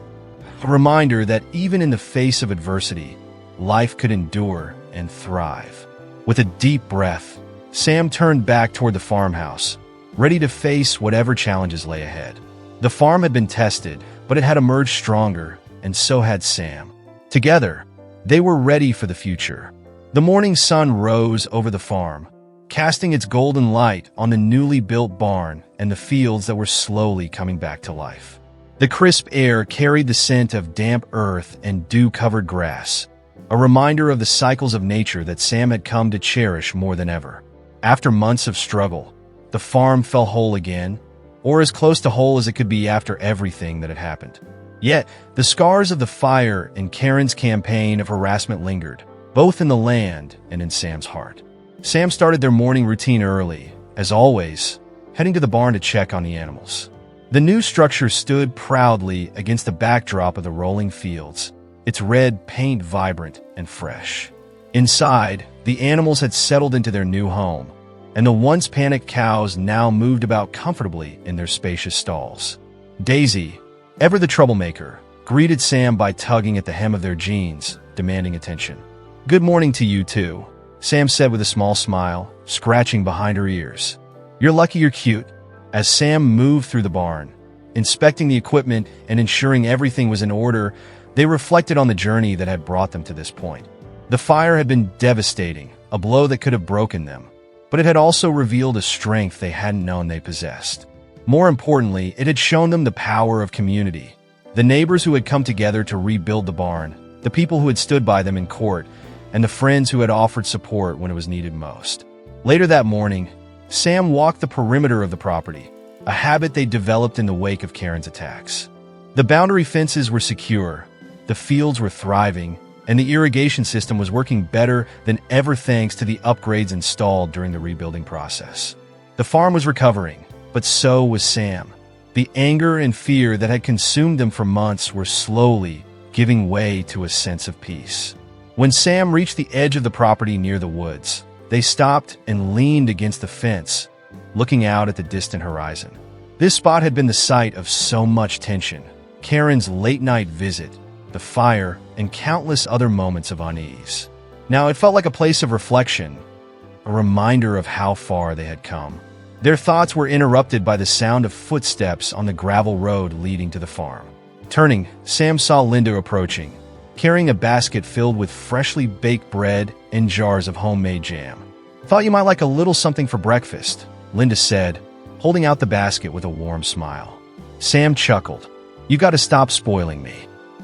a reminder that even in the face of adversity, life could endure and thrive. With a deep breath, Sam turned back toward the farmhouse, ready to face whatever challenges lay ahead. The farm had been tested, but it had emerged stronger, and so had Sam. Together, they were ready for the future. The morning sun rose over the farm, casting its golden light on the newly built barn and the fields that were slowly coming back to life. The crisp air carried the scent of damp earth and dew-covered grass, a reminder of the cycles of nature that Sam had come to cherish more than ever. After months of struggle, the farm felt whole again, or as close to whole as it could be after everything that had happened. Yet, the scars of the fire and Karen's campaign of harassment lingered, both in the land and in Sam's heart. Sam started their morning routine early, as always, heading to the barn to check on the animals. The new structure stood proudly against the backdrop of the rolling fields, its red paint vibrant and fresh. Inside, the animals had settled into their new home, and the once panicked cows now moved about comfortably in their spacious stalls. Daisy, ever the troublemaker, greeted Sam by tugging at the hem of their jeans, demanding attention. "Good morning to you, too," Sam said with a small smile, scratching behind her ears. "You're lucky you're cute." As Sam moved through the barn, inspecting the equipment and ensuring everything was in order, they reflected on the journey that had brought them to this point. The fire had been devastating, a blow that could have broken them, but it had also revealed a strength they hadn't known they possessed. More importantly, it had shown them the power of community. The neighbors who had come together to rebuild the barn, the people who had stood by them in court, and the friends who had offered support when it was needed most. Later that morning, Sam walked the perimeter of the property, a habit they developed in the wake of Karen's attacks. The boundary fences were secure, the fields were thriving, and the irrigation system was working better than ever thanks to the upgrades installed during the rebuilding process. The farm was recovering, but so was Sam. The anger and fear that had consumed them for months were slowly giving way to a sense of peace. When Sam reached the edge of the property near the woods, they stopped and leaned against the fence, looking out at the distant horizon. This spot had been the site of so much tension: Karen's late-night visit, the fire, and countless other moments of unease. Now it felt like a place of reflection, a reminder of how far they had come. Their thoughts were interrupted by the sound of footsteps on the gravel road leading to the farm. Turning, Sam saw Linda approaching, carrying a basket filled with freshly baked bread and jars of homemade jam. "Thought you might like a little something for breakfast," Linda said, holding out the basket with a warm smile. Sam chuckled. "You got to stop spoiling me.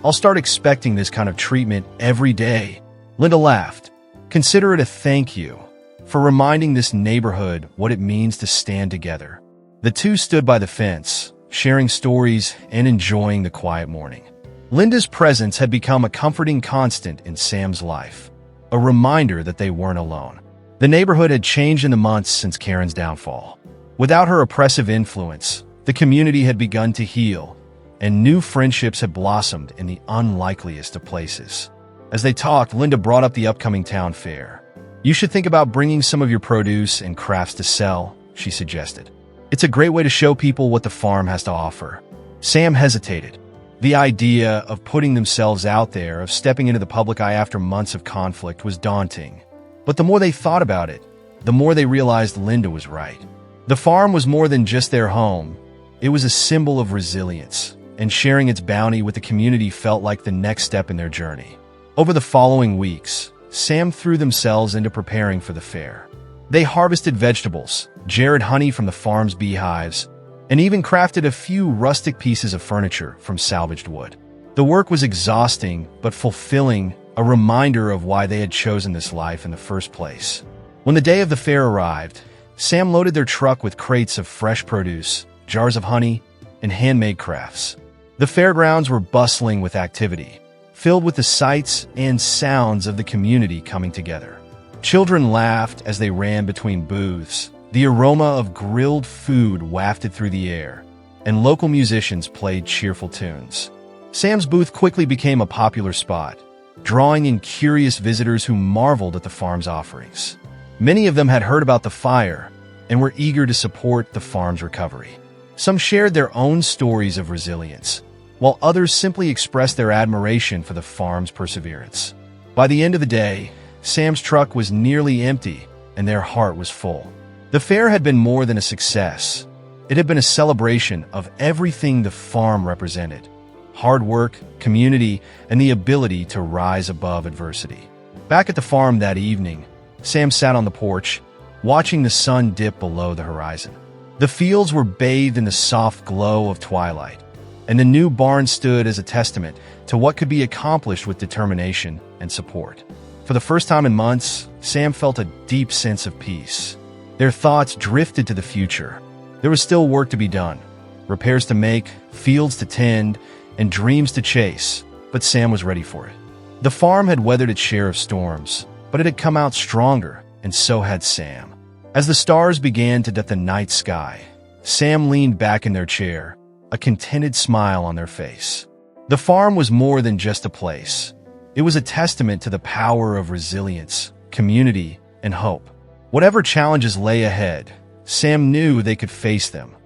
I'll start expecting this kind of treatment every day." Linda laughed. "Consider it a thank you for reminding this neighborhood what it means to stand together." The two stood by the fence, sharing stories and enjoying the quiet morning. Linda's presence had become a comforting constant in Sam's life, a reminder that they weren't alone. The neighborhood had changed in the months since Karen's downfall. Without her oppressive influence, the community had begun to heal, and new friendships had blossomed in the unlikeliest of places. As they talked, Linda brought up the upcoming town fair. "You should think about bringing some of your produce and crafts to sell," she suggested. "It's a great way to show people what the farm has to offer." Sam hesitated. The idea of putting themselves out there, of stepping into the public eye after months of conflict, was daunting. But the more they thought about it, the more they realized Linda was right. The farm was more than just their home. It was a symbol of resilience, and sharing its bounty with the community felt like the next step in their journey. Over the following weeks, Sam threw themselves into preparing for the fair. They harvested vegetables, jarred honey from the farm's beehives, and even crafted a few rustic pieces of furniture from salvaged wood. The work was exhausting but fulfilling, a reminder of why they had chosen this life in the first place. When the day of the fair arrived, Sam loaded their truck with crates of fresh produce, jars of honey, and handmade crafts. The fairgrounds were bustling with activity, filled with the sights and sounds of the community coming together. Children laughed as they ran between booths. The aroma of grilled food wafted through the air, and local musicians played cheerful tunes. Sam's booth quickly became a popular spot, drawing in curious visitors who marveled at the farm's offerings. Many of them had heard about the fire and were eager to support the farm's recovery. Some shared their own stories of resilience, while others simply expressed their admiration for the farm's perseverance. By the end of the day, Sam's truck was nearly empty, and their heart was full. The fair had been more than a success. It had been a celebration of everything the farm represented: hard work, community, and the ability to rise above adversity. Back at the farm that evening, Sam sat on the porch, watching the sun dip below the horizon. The fields were bathed in the soft glow of twilight, and the new barn stood as a testament to what could be accomplished with determination and support. For the first time in months, Sam felt a deep sense of peace. Their thoughts drifted to the future. There was still work to be done, repairs to make, fields to tend, and dreams to chase, but Sam was ready for it. The farm had weathered its share of storms, but it had come out stronger, and so had Sam. As the stars began to dot the night sky, Sam leaned back in their chair, a contented smile on their face. The farm was more than just a place. It was a testament to the power of resilience, community, and hope. Whatever challenges lay ahead, Sam knew they could face them,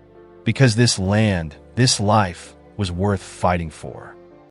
because this land, this life, was worth fighting for.